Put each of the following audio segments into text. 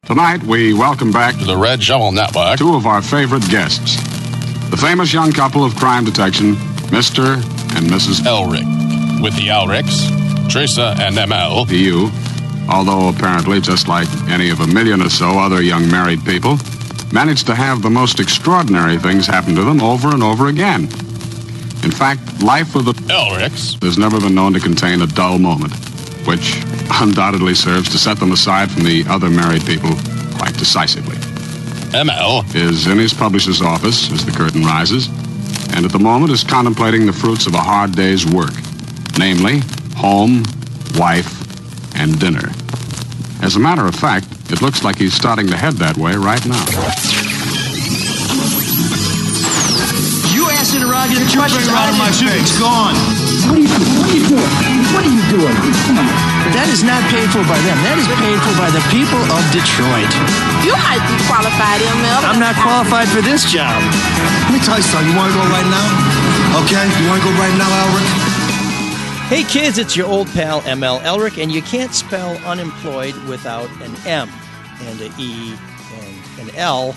Tonight, we welcome back to the Red Shovel Network two of our favorite guests. The famous young couple of crime detection, Mr. and Mrs. Elric. With the Elrics, Teresa and ML. You, although apparently, just like any of a million or so other young married people, managed to have the most extraordinary things happen to them over and over again. In fact, life with the Elrics has never been known to contain a dull moment, which undoubtedly serves to set them aside from the other married people quite decisively. ML is in his publisher's office as the curtain rises, and at the moment is contemplating the fruits of a hard day's work, namely, home, wife, and dinner. As a matter of fact, it looks like he's starting to head that way right now. You ass interrogative questions out of my face. It's gone. What are you doing? What are you doing? Come on. That is not paid for by them. That is paid for by the people of Detroit. You might be qualified, ML. I'm not qualified for this job. Let me tell you something. You want to go right now? Okay? You want to go right now, Elric? Hey kids, it's your old pal ML Elric, and you can't spell unemployed without an M and an E and an L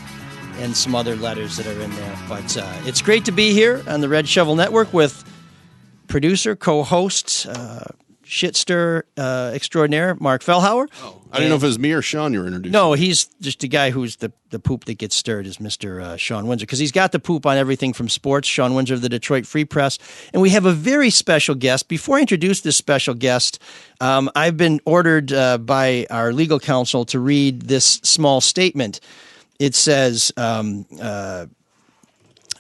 and some other letters that are in there. But it's great to be here on the Red Shovel Network with producer, co-host, shitster extraordinaire, Mark Fellhauer. Oh, I didn't know if it was me or Sean you were introducing. No, he's just the guy who's the poop that gets stirred is Mr. Sean Windsor, because he's got the poop on everything from sports. Sean Windsor of the Detroit Free Press. And we have a very special guest. Before I introduce this special guest, I've been ordered by our legal counsel to read this small statement. It says... and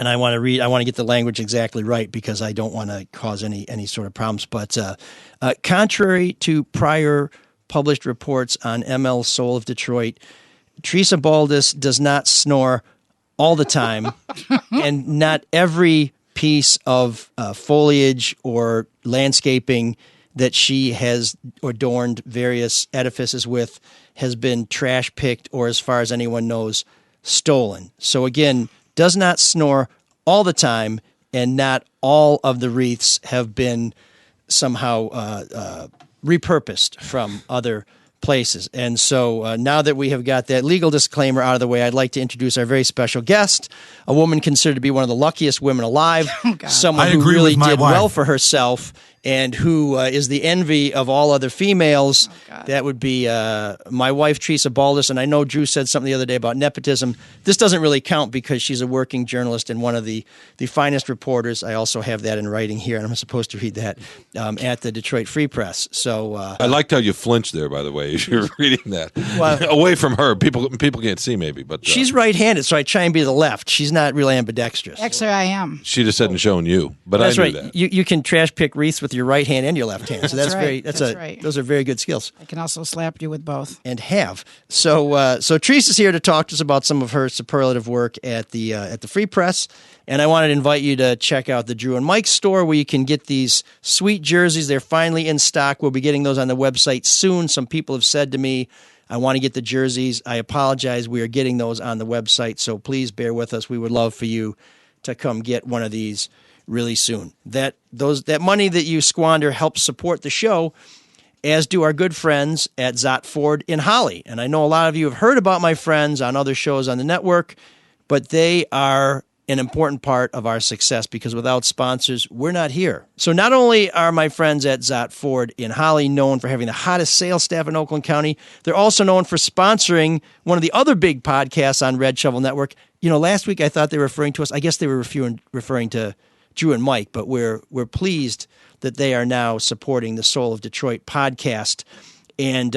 I want to get the language exactly right because I don't want to cause any sort of problems. But contrary to prior published reports on ML's Soul of Detroit, Teresa Baldus does not snore all the time, and not every piece of foliage or landscaping that she has adorned various edifices with has been trash picked or, as far as anyone knows, stolen. So again, does not snore all the time, and not all of the wreaths have been somehow repurposed from other places. And so now that we have got that legal disclaimer out of the way, I'd like to introduce our very special guest, a woman considered to be one of the luckiest women alive, someone who really did well for herself, and who is the envy of all other females. That would be my wife, Teresa Baldus. And I know Drew said something the other day about nepotism. This doesn't really count because she's a working journalist and one of the finest reporters. I also have that in writing here, and I'm supposed to read that at the Detroit Free Press. So I liked how you flinched there, by the way, as you're reading that. Well, away from her. People can't see maybe, but she's right-handed, so I try and be to the left. She's not really ambidextrous. Actually, I am. She just hadn't shown you, but that's I knew right. that. You can trash pick wreaths with your right hand and your left hand. So that's right. right. Those are very good skills. I can also slap you with both. And have. So Teresa's here to talk to us about some of her superlative work at the Free Press. And I wanted to invite you to check out the Drew and Mike store where you can get these sweet jerseys. They're finally in stock. We'll be getting those on the website soon. Some people have said to me, I want to get the jerseys. I apologize. We are getting those on the website. So please bear with us. We would love for you to come get one of these really soon. That money that you squander helps support the show, as do our good friends at Zott Ford in Holly. And I know a lot of you have heard about my friends on other shows on the network, but they are an important part of our success because without sponsors, we're not here. So not only are my friends at Zott Ford in Holly known for having the hottest sales staff in Oakland County, they're also known for sponsoring one of the other big podcasts on Red Shovel Network. You know, last week I thought they were referring to us. I guess they were referring to Drew and Mike, but we're pleased that they are now supporting the Soul of Detroit podcast. And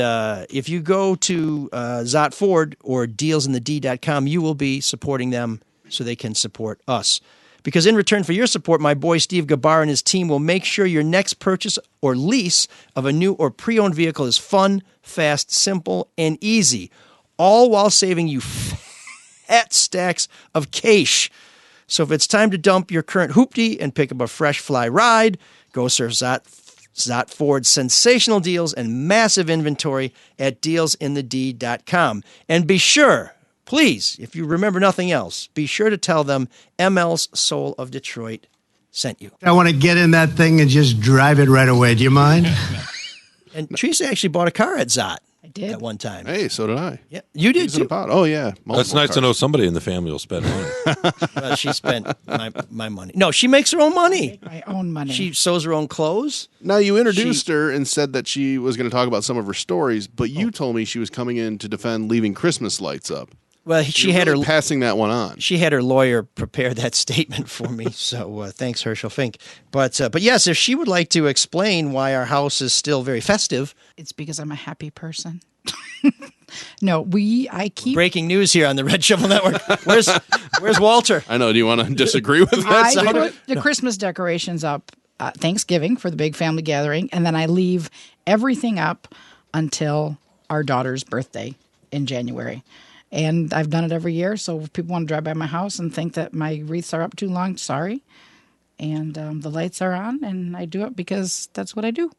if you go to Zott Ford or dealsinthed.com, you will be supporting them so they can support us. Because in return for your support, my boy Steve Gabar and his team will make sure your next purchase or lease of a new or pre-owned vehicle is fun, fast, simple, and easy, all while saving you fat stacks of cash. So if it's time to dump your current hoopty and pick up a fresh fly ride, go surf Zott Ford's sensational deals and massive inventory at dealsinthed.com. And be sure, please, if you remember nothing else, be sure to tell them ML's Soul of Detroit sent you. I want to get in that thing and just drive it right away. Do you mind? And Teresa actually bought a car at Zott. I did. at one time. Hey, so did I. Yeah, you did He's in a too. pot. Oh, yeah. That's Multiple nice to cars. know somebody in the family will spend money. Well, she spent my money. No, she makes her own money. My own money. She sews her own clothes. Now, you introduced her and said that she was going to talk about some of her stories, but you told me she was coming in to defend leaving Christmas lights up. Well, she You're had really her passing that one on. She had her lawyer prepare that statement for me, so thanks, Herschel Fink. But yes, if she would like to explain why our house is still very festive. It's because I'm a happy person. No, I keep Breaking news here on the Red Shovel Network. Where's Walter? I know. Do you want to disagree with that? I Senator? put the Christmas decorations up Thanksgiving for the big family gathering, and then I leave everything up until our daughter's birthday in January. And I've done it every year, so if people want to drive by my house and think that my wreaths are up too long, sorry. And the lights are on, and I do it because that's what I do.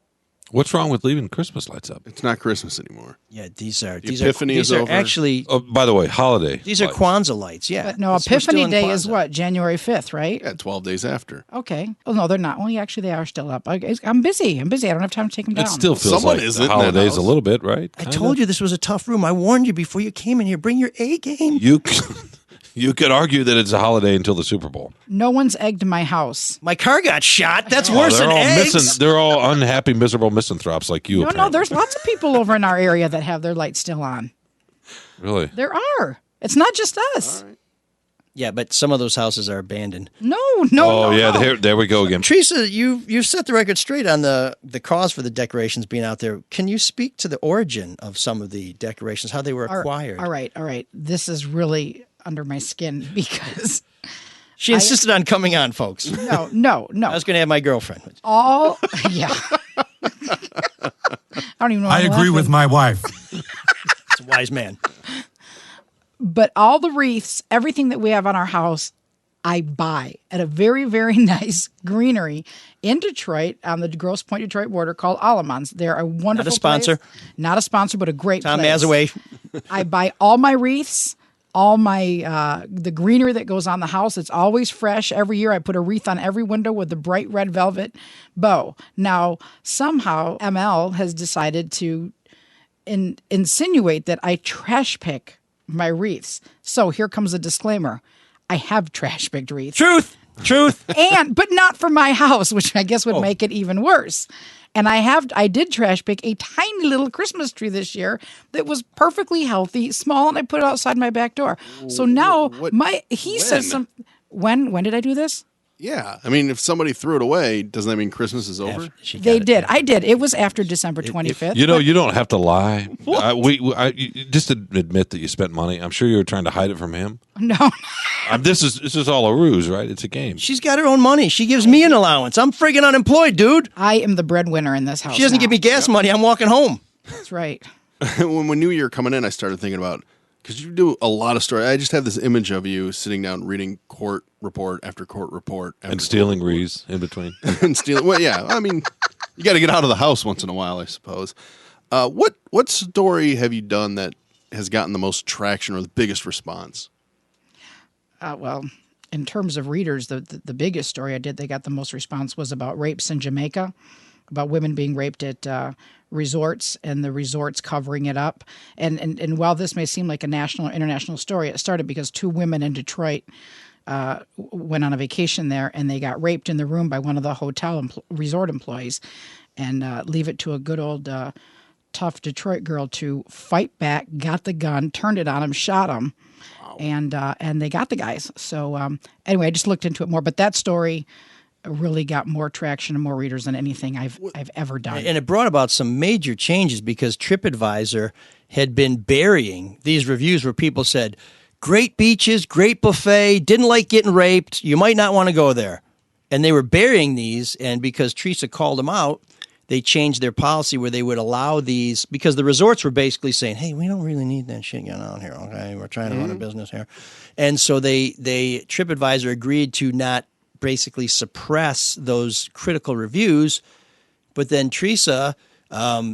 What's wrong with leaving Christmas lights up? It's not Christmas anymore. Yeah, these are Epiphany is over. Actually, Oh, by the way, holiday. these are lights. Kwanzaa lights. Yeah, But no, It's- we're still Epiphany in Day is Kwanzaa. what? January 5th, right? Yeah, 12 days after. Okay. Oh, no, they're not. Well, actually, they are still up. I'm busy. I don't have time to take them down. It still feels Someone like isn't the in that holidays a house. little bit, right? I told you this was a tough room. I warned you before you came in here. Bring your A game. You could argue that it's a holiday until the Super Bowl. No one's egged my house. My car got shot. That's Oh, worse they're than all eggs. They're all unhappy, miserable misanthropes like you. No, apparently. there's lots of people over in our area that have their lights still on. Really. There are. It's not just us. Yeah, but some of those houses are abandoned. No. Oh yeah, there we go again. Teresa, you've set the record straight on the cause for the decorations being out there. Can you speak to the origin of some of the decorations, how they were acquired? All right. This is really under my skin because She insisted on coming on, folks. no. I was going to have my girlfriend. Yeah. I don't even know. I agree with my wife. It's a wise man. But all the wreaths, everything that we have on our house, I buy at a very, very nice greenery in Detroit on the Grosse Pointe Detroit border called Alamans. They're a wonderful Not a sponsor. place. Not a sponsor, but a great Tom place. Mazaway. I buy all my wreaths, all my the greenery that goes on the house. It's always fresh. Every year I put a wreath on every window with the bright red velvet bow. Now, somehow ML has decided to insinuate that I trash pick my wreaths. So here comes a disclaimer. I have trash picked wreaths. Truth. But not for my house, which I guess would make it even worse. And I did trash pick a tiny little Christmas tree this year that was perfectly healthy, small, and I put it outside my back door. So now says something. When did I do this? Yeah. I mean, if somebody threw it away, doesn't that mean Christmas is over? They did. I did. It was after December 25th. You don't have to lie. You just admit that you spent money. I'm sure you were trying to hide it from him. No. This is all a ruse, right? It's a game. She's got her own money. She gives me an allowance. I'm friggin' unemployed, dude. I am the breadwinner in this house. She doesn't give me gas money. I'm walking home. That's right. When New Year coming in, I started thinking about, because you do a lot of stories. I just have this image of you sitting down reading court report after court report. And stealing wreaths in between. And stealing. Well, yeah. I mean, you got to get out of the house once in a while, I suppose. What story have you done that has gotten the most traction or the biggest response? Well, in terms of readers, the biggest story I did that got the most response was about rapes in Jamaica, about women being raped at resorts and the resorts covering it up. And while this may seem like a national or international story, it started because two women in Detroit went on a vacation there and they got raped in the room by one of the hotel resort employees, and leave it to a good old tough Detroit girl to fight back, got the gun, turned it on him, shot him. Wow. And they got the guys. So anyway, I just looked into it more. But that story really got more traction and more readers than anything I've ever done. And it brought about some major changes because TripAdvisor had been burying these reviews where people said, great beaches, great buffet, didn't like getting raped, you might not want to go there. And they were burying these, and because Teresa called them out, they changed their policy where they would allow these, because the resorts were basically saying, hey, we don't really need that shit going on here, okay? We're trying to run a business here. And so TripAdvisor agreed to not basically suppress those critical reviews, but then Teresa,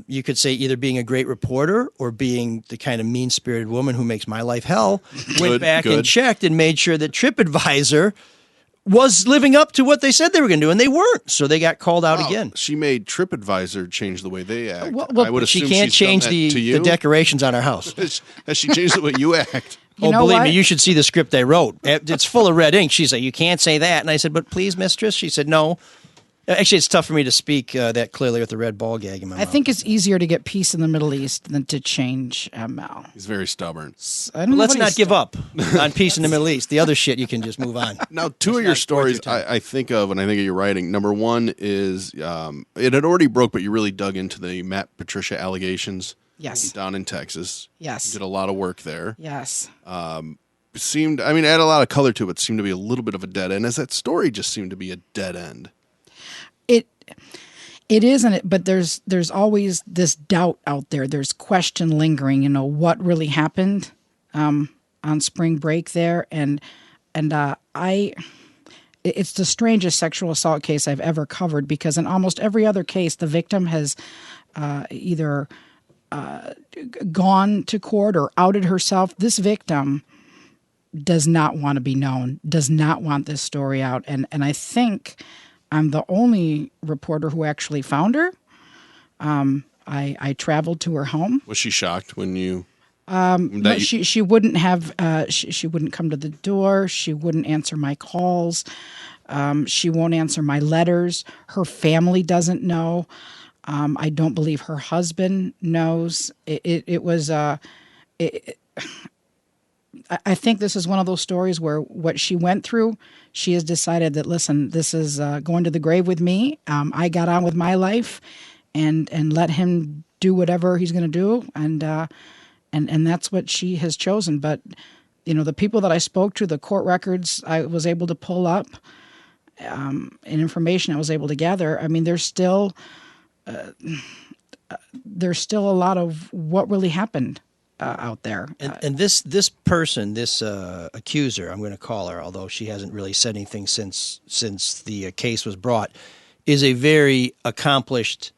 you could say either being a great reporter or being the kind of mean-spirited woman who makes my life hell, went back and checked and made sure that TripAdvisor was living up to what they said they were going to do, and they weren't. So they got called out again. She made TripAdvisor change the way they act. Well, I would assume she can't she's done change that the to you. decorations on her house. Has she changed the way you act? You know believe what? me, you should see the script they wrote. It's full of red ink. She's like, you can't say that. And I said, but please, mistress. She said, no. Actually, it's tough for me to speak that clearly with the red ball gag in my mouth. I think it's easier to get peace in the Middle East than to change Mel. He's very stubborn. Let's not give up on peace in the Middle East. The other shit, you can just move on. Now, two of your stories I think of when I think of your writing. Number one is it had already broke, but you really dug into the Matt Patricia allegations. Yes. Down in Texas. Yes. You did a lot of work there. Yes. It had a lot of color to it. Seemed to be a little bit of a dead end, as that story just seemed to be a dead end. It isn't, but there's always this doubt out there. There's question lingering. What really happened on spring break there, and it's the strangest sexual assault case I've ever covered, because in almost every other case, the victim has either gone to court or outed herself. This victim does not want to be known, does not want this story out, and I think I'm the only reporter who actually found her. I traveled to her home. Was she shocked when you? No, she wouldn't have. She wouldn't come to the door. She wouldn't answer my calls. She won't answer my letters. Her family doesn't know. I don't believe her husband knows. It was. I think this is one of those stories where what she went through, she has decided that, listen, this is going to the grave with me. I got on with my life, and let him do whatever he's going to do, and that's what she has chosen. But the people that I spoke to, the court records I was able to pull up, and information I was able to gather. I mean, there's still a lot of what really happened out there. And this person, this accuser, I'm going to call her, although she hasn't really said anything since the case was brought, is a very accomplished,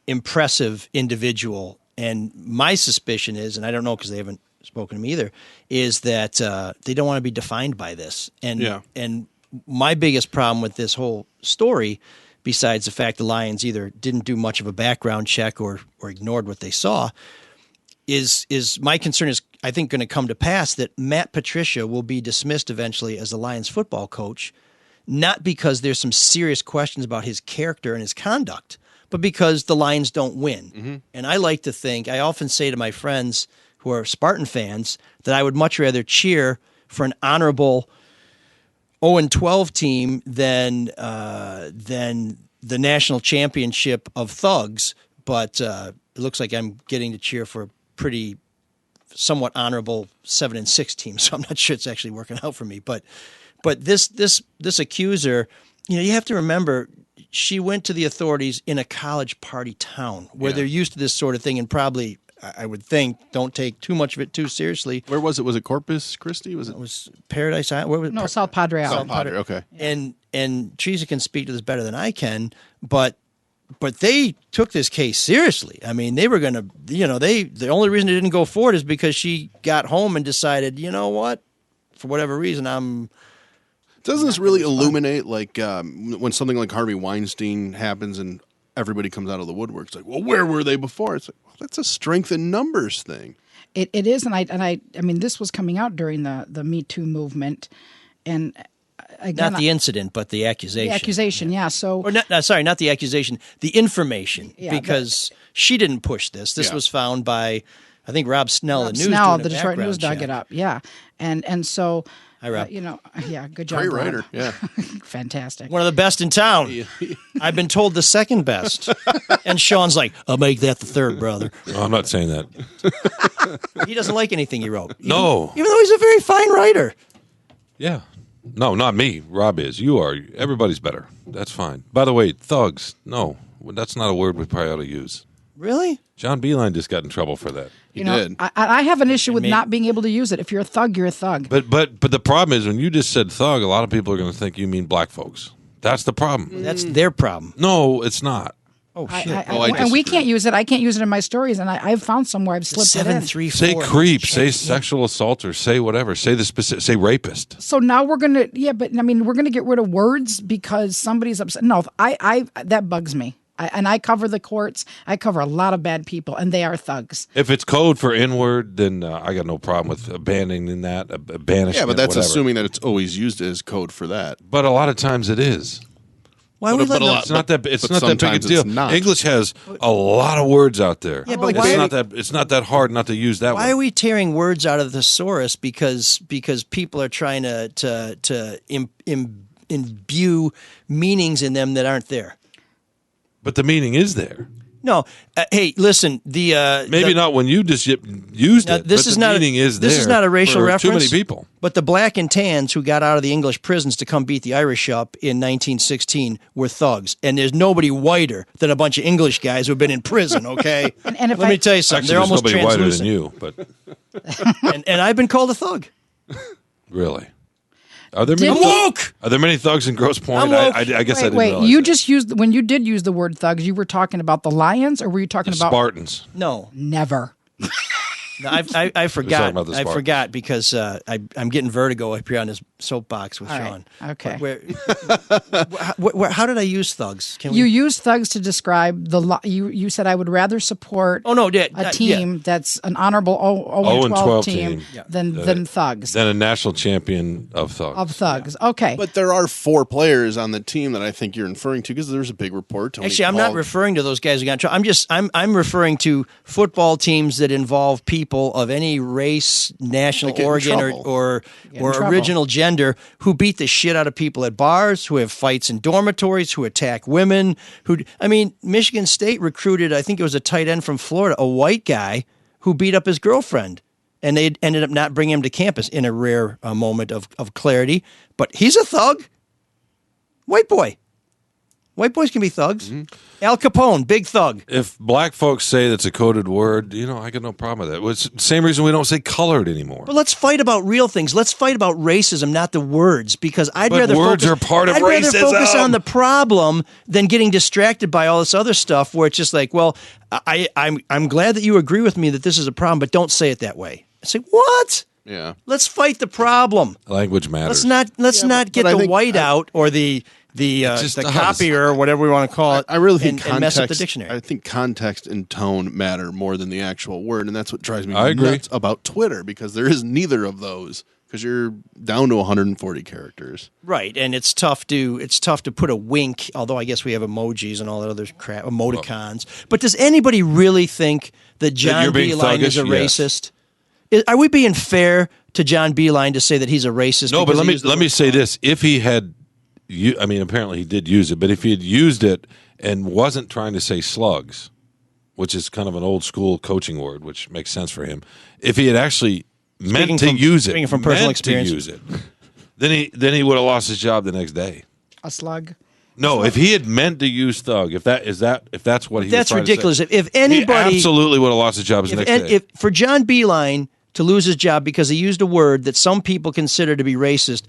impressive individual. And my suspicion is, and I don't know because they haven't spoken to me either, is that they don't want to be defined by this. And my biggest problem with this whole story, besides the fact the Lions either didn't do much of a background check or ignored what they saw, is my concern is, I think, going to come to pass that Matt Patricia will be dismissed eventually as the Lions football coach, not because there's some serious questions about his character and his conduct, but because the Lions don't win. Mm-hmm. And I like to think, I often say to my friends who are Spartan fans that I would much rather cheer for an honorable 0-12 team than the national championship of thugs. But it looks like I'm getting to cheer for a pretty somewhat honorable 7-6 team. So I'm not sure it's actually working out for me. But this accuser, you have to remember, she went to the authorities in a college party town where they're used to this sort of thing, and probably, I would think, don't take too much of it too seriously. Where was it? Was it Corpus Christi? It was Paradise Island. Where was No, South Padre Island. South Padre, okay. And Teresa can speak to this better than I can, but they took this case seriously. I mean, they were going to, the only reason it didn't go forward is because she got home and decided, you know what, for whatever reason, Doesn't this really illuminate, like, when something like Harvey Weinstein happens and everybody comes out of the woodwork? It's like, well, where were they before? It's like, well, that's a strength in numbers thing. It is, and I mean, this was coming out during the Me Too movement, and again, not the incident, but the accusation. The accusation, yeah. So, or not the accusation, the information, because she didn't push this. This was found by, I think, Rob Snell, the Detroit News dug it up, yeah, and so. Hi, Rob. Good job. Great writer, yeah. Fantastic. One of the best in town. I've been told the second best. And Sean's like, I'll make that the third, brother. No, I'm not saying that. He doesn't like anything you wrote. No. Even though he's a very fine writer. Yeah. No, not me. Rob is. You are. Everybody's better. That's fine. By the way, thugs. No, that's not a word we probably ought to use. Really? John Beeline just got in trouble for that. He did. I have an issue with not being able to use it. If you're a thug, you're a thug. But the problem is, when you just said thug, a lot of people are going to think you mean black folks. That's the problem. That's their problem. No, it's not. Oh shit! And we can't use it. I can't use it in my stories, and I've found somewhere I've slipped it in. 734. Say creep, say sexual assaulter, say whatever, say the specific, say rapist. So now we're gonna, but I mean, we're gonna get rid of words because somebody's upset. No, I that bugs me. And I cover the courts. I cover a lot of bad people, and they are thugs. If it's code for N-word, then I got no problem with abandoning that, banishing. Yeah, but that's whatever. assuming that it's always used as code for that. But a lot of times it is. Why would But a lot- It's not that. It's but not that big a sometimes deal. it's not. English has a lot of words out there. Yeah, but it's why- not that. It's not that hard not to use that Why one. are we tearing words out of the thesaurus because people are trying to imbue meanings in them that aren't there? But the meaning is there. No, hey, listen. Maybe not when you just used Now, it. this but is the not meaning is this there is not a racial for reference. Too many people. But the black and tans who got out of the English prisons to come beat the Irish up in 1916 were thugs, and there's nobody whiter than a bunch of English guys who've been in prison. Okay, And if let me tell you something. Actually, They're there's almost nobody whiter than translucent. you. But And I've been called a thug. really, are there Did many? he? Woke. Are there many thugs in Grosse Pointe? I'm woke. I guess I didn't Wait, realize you that. just used when you did use the word thugs. You were talking about the Lions, or were you talking The about Spartans. No, never? no, I forgot. talking about the I Spartans. forgot because I'm getting vertigo up here on this soapbox with All right. Sean. Okay. How did I use thugs? Can You we? use thugs to describe you said I would rather support Oh no, a team that's an honorable 0-12 team than thugs Then a national champion of thugs. of thugs. Okay. But there are 4 players on the team that I think you're inferring to because there's a big report. Tony Actually, I'm not Paul- referring to those guys who got in trouble. I'm referring to football teams that involve people of any race, national That get in origin, trouble. or Get in trouble. original gender who beat the shit out of people at bars, who have fights in dormitories, who attack women. Michigan State recruited, I think it was a tight end from Florida, a white guy who beat up his girlfriend. And they ended up not bringing him to campus in a rare moment of clarity. But he's a thug. White boy. White boys can be thugs. Mm-hmm. Al Capone, big thug. If black folks say that's a coded word, I got no problem with that. It's the same reason we don't say colored anymore. But let's fight about real things. Let's fight about racism, not the words, because I'd But rather words focus, are part of I'd rather racism. focus on the problem than getting distracted by all this other stuff where it's just like, well, I'm glad that you agree with me that this is a problem, but don't say it that way. I say, what? Yeah. Let's fight the problem. Language matters. Let's not get but I the think white out or the just does. copier or whatever we want to call it. I really think and mess up the context. dictionary. I think context and tone matter more than the actual word, and that's what drives me I agree. nuts about Twitter because there is neither of those. Because you're down to 140 characters. Right, and it's tough to put a wink. Although I guess we have emojis and all that other crap, emoticons. But does anybody really think that John you're being Beeline is a thuggish? Yes. racist? Are we being fair to John Beeline to say that he's a racist? No, but because he used the let me word say thug? this: if he had, apparently he did use it, but if he had used it and wasn't trying to say slugs, which is kind of an old school coaching word, which makes sense for him, if he had actually meant to use it, speaking from personal meant to experience. use it, then he would have lost his job the next day. A slug. No, if he had meant to use thug, if that's what he was That's trying ridiculous. to say, If anybody he absolutely would have lost his job the next day. if for John Beeline to lose his job because he used a word that some people consider to be racist,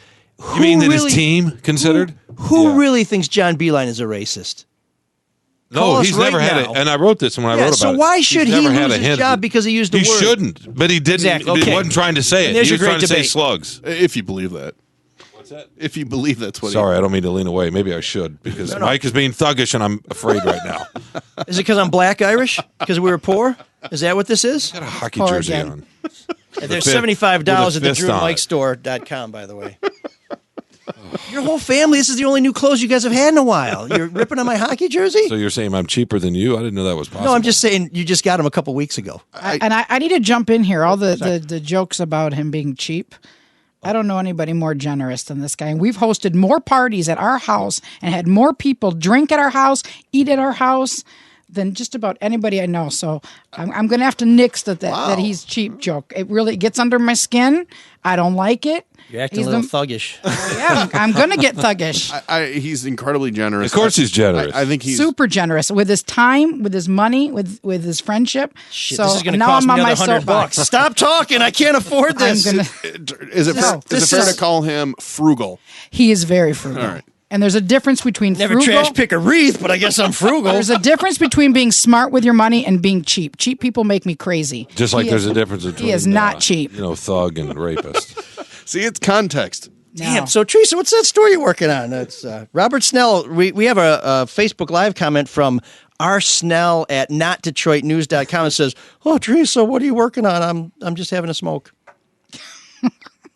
you mean that really, his team considered? Who Yeah. really thinks John Beeline is a racist? Call No, us he's right never had now. it. And I wrote this when I wrote about so it. why He's should he never had lose a his hint job that- because he used a He word? shouldn't, but he didn't. Exactly, He okay. wasn't trying to say And it. there's He your was trying great to say debate. slugs. If you believe that. What's that? If you believe that's what Sorry, I don't mean to lean away. Maybe I should because Mike is being thuggish and I'm afraid right now. Is it because I'm black Irish? Because we were poor? Is that what this is? Got a hockey Poor jersey again. on. There's fist- $75 at with the a fist on it. DrewMikeStore.com, by the way. Your whole family, this is the only new clothes you guys have had in a while. You're ripping on my hockey jersey? So you're saying I'm cheaper than you? I didn't know that was possible. No, I'm just saying you just got them a couple weeks ago. I need to jump in here. All the jokes about him being cheap. I don't know anybody more generous than this guy. And we've hosted more parties at our house and had more people drink at our house, eat at our house than just about anybody I know. So I'm going to have to nix that he's cheap joke. It really gets under my skin. I don't like it. You're acting He's a little the- thuggish. Yeah, I'm going to get thuggish. He's incredibly generous. Of course he's generous. I think he's Super generous with his time, with his money, with his friendship. Shit, so this is going to now cost I'm me on my another $100. soapbox. Stop talking. I can't afford I'm this. gonna. Is it No, fair this to is- call him frugal? He is very frugal. All right. And there's a difference between Never frugal. trash pick a wreath, but I guess I'm frugal. There's a difference between being smart with your money and being cheap. Cheap people make me crazy. Just like He there's is- a difference between He is not cheap. thug and rapist. See, it's context. Damn. So, Teresa, what's that story you're working on? That's Robert Snell. We have a Facebook Live comment from R. Snell at notdetroitnews.com. It says, "Oh, Teresa, what are you working on? I'm just having a smoke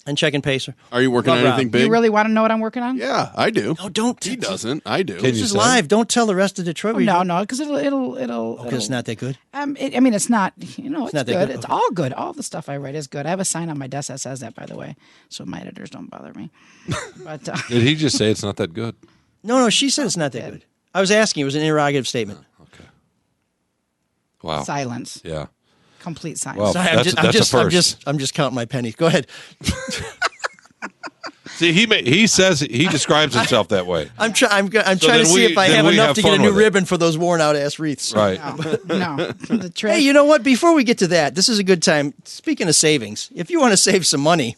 and checking Pacer." Are you working on Love anything Rob. big? You really want to know what I'm working on? Yeah, I do. No, don't. He doesn't. I do. Can This you is say? live. Don't tell the rest of Detroit. No, because it'll. Because it's not that good. I mean, it's not. It's not that good. good? It's all good. All the stuff I write is good. I have a sign on my desk that says that, by the way, so my editors don't bother me. But Did he just say it's not that good? No, she said it's not that good. I was asking. It was an interrogative statement. Okay. Wow. silence, Yeah. complete silence. Well, Sorry, that's a first. I'm just counting my pennies. Go ahead. See, he says he describes himself that way. I'm trying to then see if I then have we enough have to get a fun new with it. ribbon for those worn out ass wreaths. Right. No, the trick. Hey, you know what? Before we get to that, this is a good time. Speaking of savings, if you want to save some money,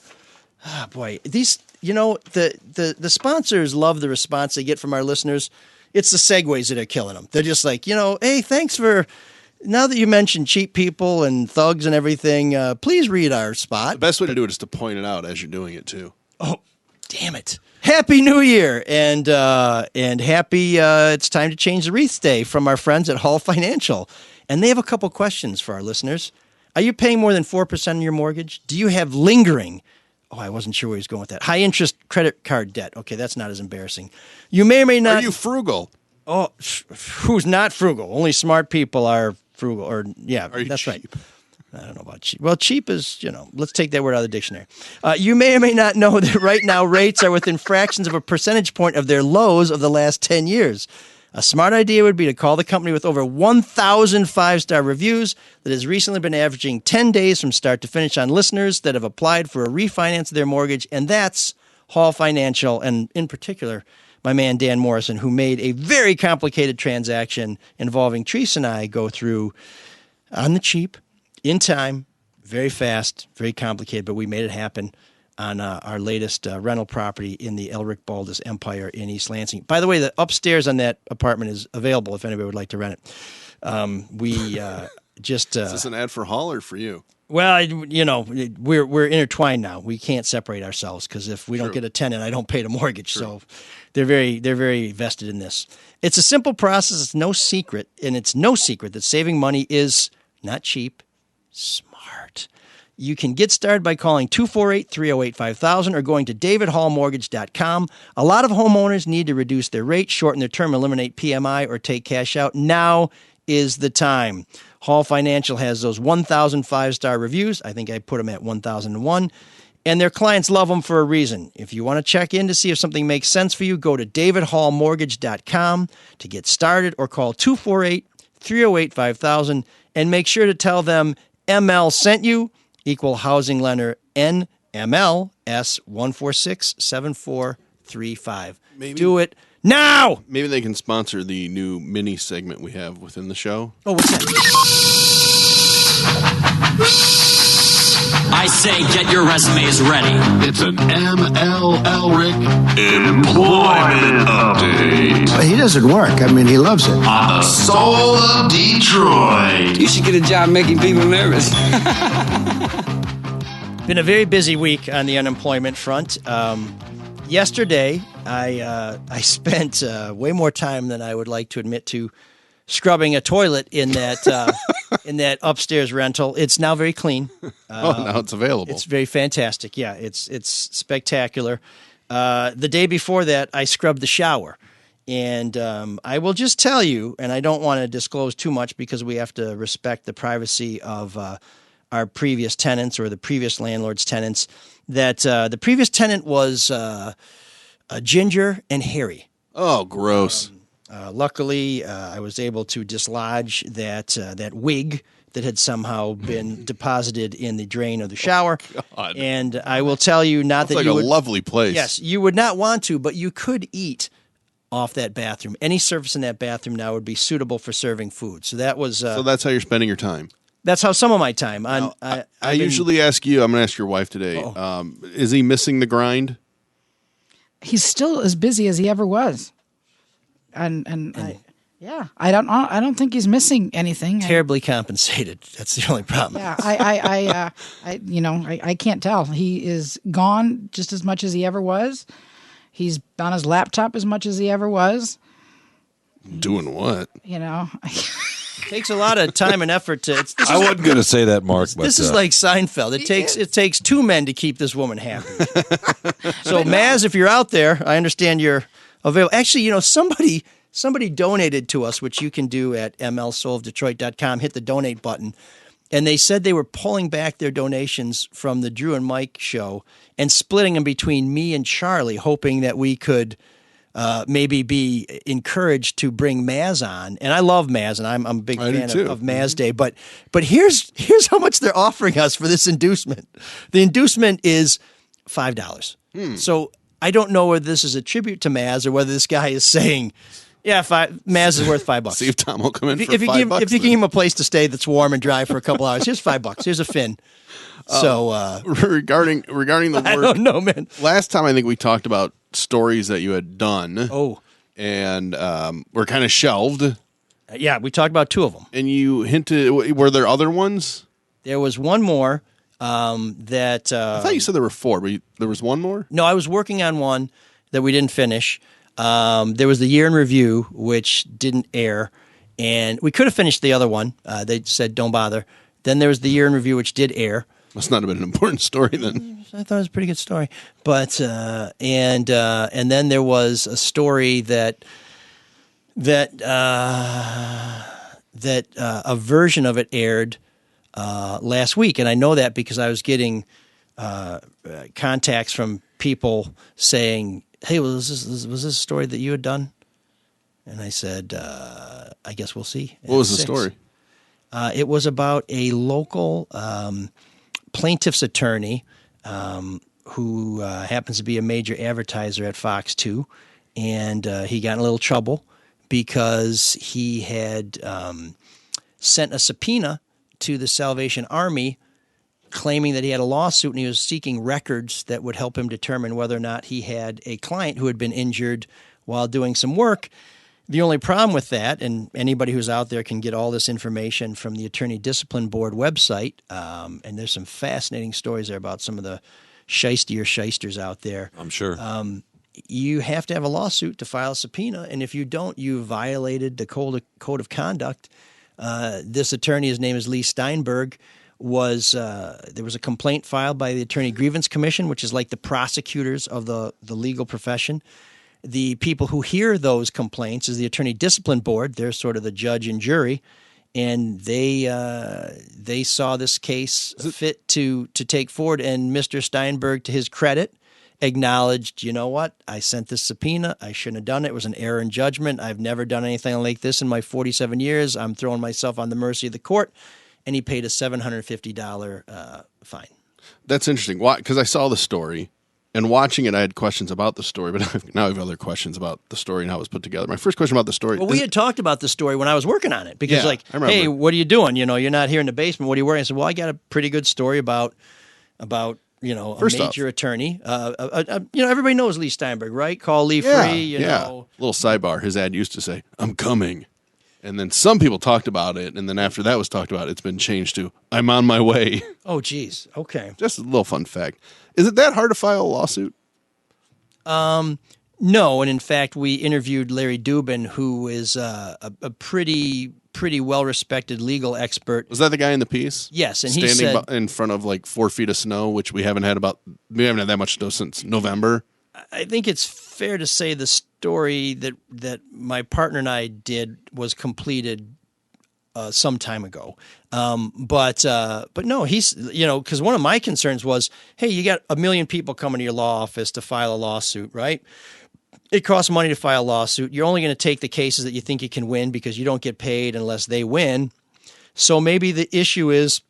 boy, these, the sponsors love the response they get from our listeners. It's the segues that are killing them. They're just like, hey, thanks for, now that you mentioned cheap people and thugs and everything, please read our spot. The best way to do it is to point it out as you're doing it too. Oh, damn it. Happy New Year and happy it's time to change the wreath day from our friends at Hall Financial. And they have a couple questions for our listeners. Are you paying more than 4% on your mortgage? Do you have lingering? Oh, I wasn't sure where he was going with that. High interest credit card debt. Okay, that's not as embarrassing. You may or may not. Are you frugal? Oh, who's not frugal? Only smart people are frugal. Or yeah, Are you that's cheap? right. I don't know about cheap. Well, cheap is, let's take that word out of the dictionary. You may or may not know that right now rates are within fractions of a percentage point of their lows of the last 10 years. A smart idea would be to call the company with over 1,000 five-star reviews that has recently been averaging 10 days from start to finish on listeners that have applied for a refinance of their mortgage, and that's Hall Financial, and in particular, my man Dan Morrison, who made a very complicated transaction involving Teresa and I go through on the cheap, in time, very fast, very complicated, but we made it happen on our latest rental property in the Elric Baldus Empire in East Lansing. By the way, the upstairs on that apartment is available if anybody would like to rent it. We just... Is this an ad for Hall or for you? Well, we're intertwined now. We can't separate ourselves because if we don't get a tenant, I don't pay the mortgage. True. So they're very vested in this. It's a simple process. It's no secret, and it's no secret that saving money is not cheap, smart. You can get started by calling 248-308-5000 or going to davidhallmortgage.com. A lot of homeowners need to reduce their rate, shorten their term, eliminate PMI, or take cash out. Now is the time. Hall Financial has those 1,000 five-star reviews. I think I put them at 1,001. And their clients love them for a reason. If you want to check in to see if something makes sense for you, go to davidhallmortgage.com to get started or call 248-308-5000 and make sure to tell them ML sent you. Equal housing lender NMLS 1467435. Do it now. Maybe they can sponsor the new mini segment we have within the show. Oh, what's that? I say get your resumes ready. It's an ML Elric employment update He doesn't work. I mean, he loves it. on the soul of Detroit. You should get a job making people nervous. Been a very busy week on the unemployment front. Yesterday, I spent way more time than I would like to admit to scrubbing a toilet in that in that upstairs rental. It's now very clean. Now it's available. It's very fantastic. Yeah, it's spectacular. The day before that, I scrubbed the shower. And I will just tell you, and I don't want to disclose too much because we have to respect the privacy of our previous tenants or the previous landlord's tenants, that the previous tenant was ginger and hairy. Oh, gross. Luckily, I was able to dislodge that wig that had somehow been deposited in the drain of the shower. God. And I will tell you, not That's that like you a would, lovely place. Yes, you would not want to, but you could eat off that bathroom. Any surface in that bathroom now would be suitable for serving food. So that was. So that's how you're spending your time. That's how some of my time. I usually ask you. I'm going to ask your wife today. Is he missing the grind? he's still as busy as he ever was. I don't think he's missing anything. Terribly compensated. That's the only problem. Yeah, I can't tell. He is gone just as much as he ever was. He's on his laptop as much as he ever was. Doing what? Takes a lot of time and effort to. I wasn't going to say that, Mark. But this is like Seinfeld. It takes two men to keep this woman happy. So, Maz, if you're out there, I understand you're available. Actually, somebody donated to us, which you can do at mlsoulofdetroit.com. Hit the donate button. And they said they were pulling back their donations from the Drew and Mike show and splitting them between me and Charlie, hoping that we could maybe be encouraged to bring Maz on. And I love Maz, and I'm a big fan of Maz Day. But here's how much they're offering us for this inducement. The inducement is $5. So I don't know whether this is a tribute to Maz or whether this guy is saying, yeah, Maz is worth $5. See if Tom will come in for if you $5. If you give him a place to stay that's warm and dry for a couple hours, here's $5. Here's a fin. So regarding the work, I don't know, man. Last time I think we talked about stories that you had done. Oh, and were kind of shelved. Yeah, we talked about two of them. And you hinted, were there other ones? There was one more that I thought you said there were four, but there was one more. No, I was working on one that we didn't finish. There was the year in review, which didn't air, and we could have finished the other one. They said don't bother. Then there was the year in review, which did air. Must not have been an important story then. I thought it was a pretty good story, but and then there was a story that a version of it aired last week, and I know that because I was getting contacts from people saying, "Hey, was this a story that you had done?" And I said, "I guess we'll see." What was the story? It was about a local plaintiff's attorney who happens to be a major advertiser at Fox 2, and he got in a little trouble because he had sent a subpoena to the Salvation Army claiming that he had a lawsuit and he was seeking records that would help him determine whether or not he had a client who had been injured while doing some work. The only problem with that, and anybody who's out there can get all this information from the Attorney Discipline Board website, and there's some fascinating stories there about some of the shysters out there. I'm sure. You have to have a lawsuit to file a subpoena, and if you don't, you violated the code of conduct. This attorney, his name is Lee Steinberg, there was a complaint filed by the Attorney Grievance Commission, which is like the prosecutors of the legal profession. The people who hear those complaints is the Attorney Discipline Board. They're sort of the judge and jury, and they saw this case fit to take forward. And Mr. Steinberg, to his credit, acknowledged, you know what, I sent this subpoena. I shouldn't have done it. It was an error in judgment. I've never done anything like this in my 47 years. I'm throwing myself on the mercy of the court. And he paid a $750 fine. That's interesting. Why? Because I saw the story. And watching it, I had questions about the story, but now I have other questions about the story and how it was put together. My first question about the story. Well, we had talked about the story when I was working on it because, hey, what are you doing? You're not here in the basement. What are you working? I said, well, I got a pretty good story about a major attorney. Everybody knows Lee Steinberg, right? Call Lee free. You know. Little sidebar. His ad used to say, "I'm coming." And then some people talked about it, and then after that was talked about, it's been changed to, "I'm on my way." Oh, geez. Okay. Just a little fun fact. Is it that hard to file a lawsuit? No, and in fact, we interviewed Larry Dubin, who is a pretty well-respected legal expert. Was that the guy in the piece? Yes, and standing he said in front of like 4 feet of snow, which we haven't had that much snow since November. I think it's fair to say the story that my partner and I did was completed some time ago. But no, he's, because one of my concerns was, hey, you got 1 million people coming to your law office to file a lawsuit, right? It costs money to file a lawsuit. You're only going to take the cases that you think you can win because you don't get paid unless they win. So maybe the issue is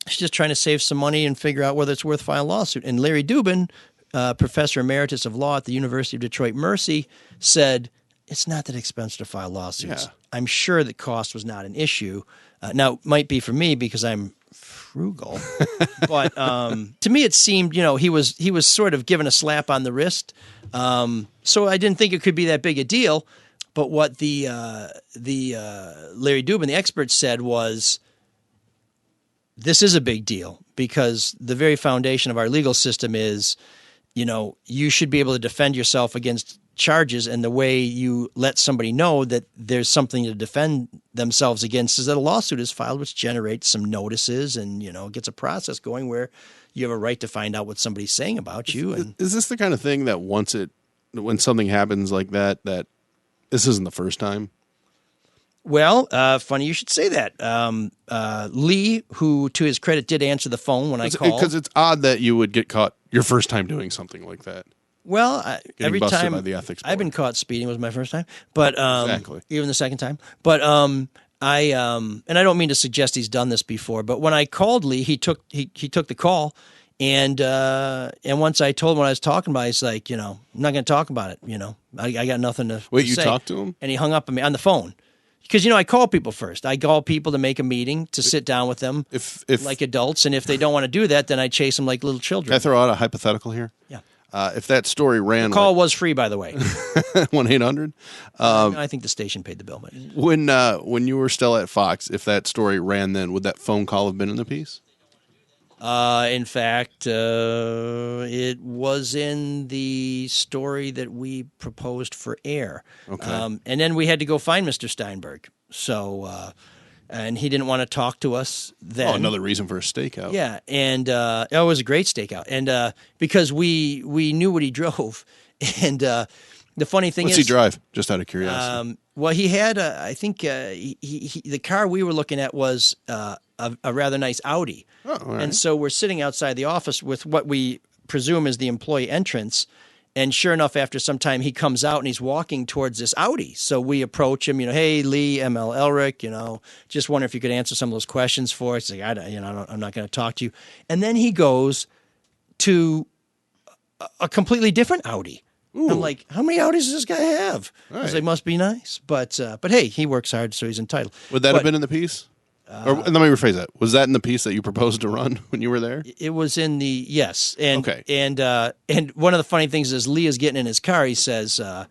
just trying to save some money and figure out whether it's worth filing a lawsuit. And Larry Dubin, Professor Emeritus of Law at the University of Detroit Mercy, said it's not that expensive to file lawsuits. Yeah. I'm sure that cost was not an issue. Now, it might be for me because I'm Krugel. But to me, it seemed, he was sort of given a slap on the wrist. So I didn't think it could be that big a deal. But what the Larry Dubin, the expert, said was, this is a big deal because the very foundation of our legal system is, you should be able to defend yourself against charges, and the way you let somebody know that there's something to defend themselves against is that a lawsuit is filed, which generates some notices and, gets a process going where you have a right to find out what somebody's saying about you. And is this the kind of thing that when something happens like that this isn't the first time? Well, funny you should say that. Lee, who to his credit did answer the phone when I called. Because it's odd that you would get caught your first time doing something like that. Well, every time by the ethics board. I've been caught speeding was my first time, but exactly. Even the second time. But I and I don't mean to suggest he's done this before, but when I called Lee, he took the call, and once I told him what I was talking about, he's like, I'm not going to talk about it. I got nothing to. Wait, to you say. talked to him? And he hung up on me on the phone. Because, I call people first. I call people to make a meeting, to sit down with them if like adults. And if they don't want to do that, then I chase them like little children. Can I throw out a hypothetical here? Yeah. If that story ran... The call was free, by the way. 1-800? I think the station paid the bill. But when you were still at Fox, if that story ran then, would that phone call have been in the piece? In fact, it was in the story that we proposed for air. Okay. And then we had to go find Mr. Steinberg. So, and he didn't want to talk to us then. Oh, another reason for a stakeout. Yeah, and it was a great stakeout. And because we knew what he drove. And the funny thing What's he drive, just out of curiosity? Well, he had, I think the car we were looking at was a rather nice Audi. Oh, all right. And so we're sitting outside the office with what we presume is the employee entrance. And sure enough, after some time, he comes out and he's walking towards this Audi. So we approach him, hey, Lee, ML Elric, just wonder if you could answer some of those questions for us. He's like, I'm not going to talk to you. And then he goes to a completely different Audi. Ooh. I'm like, how many Audis does this guy have? Right. They must be nice. But hey, he works hard, so he's entitled. Would that have been in the piece? Or let me rephrase that. Was that in the piece that you proposed to run when you were there? It was in the yes. And okay. And one of the funny things is Lee is getting in his car. He says, "I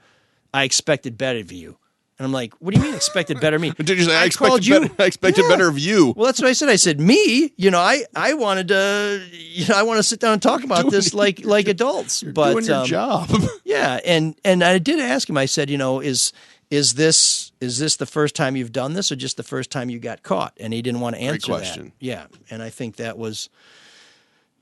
expected better of you." And I'm like, "What do you mean expected better of me?" Did you say I expected better of you? Well, that's what I said. I said, "Me, I wanted to, I want to sit down and talk about this like adults." You're but doing your job. Yeah, and I did ask him. I said, is this the first time you've done this, or just the first time you got caught? And he didn't want to answer Great question. that. Yeah, and I think that was.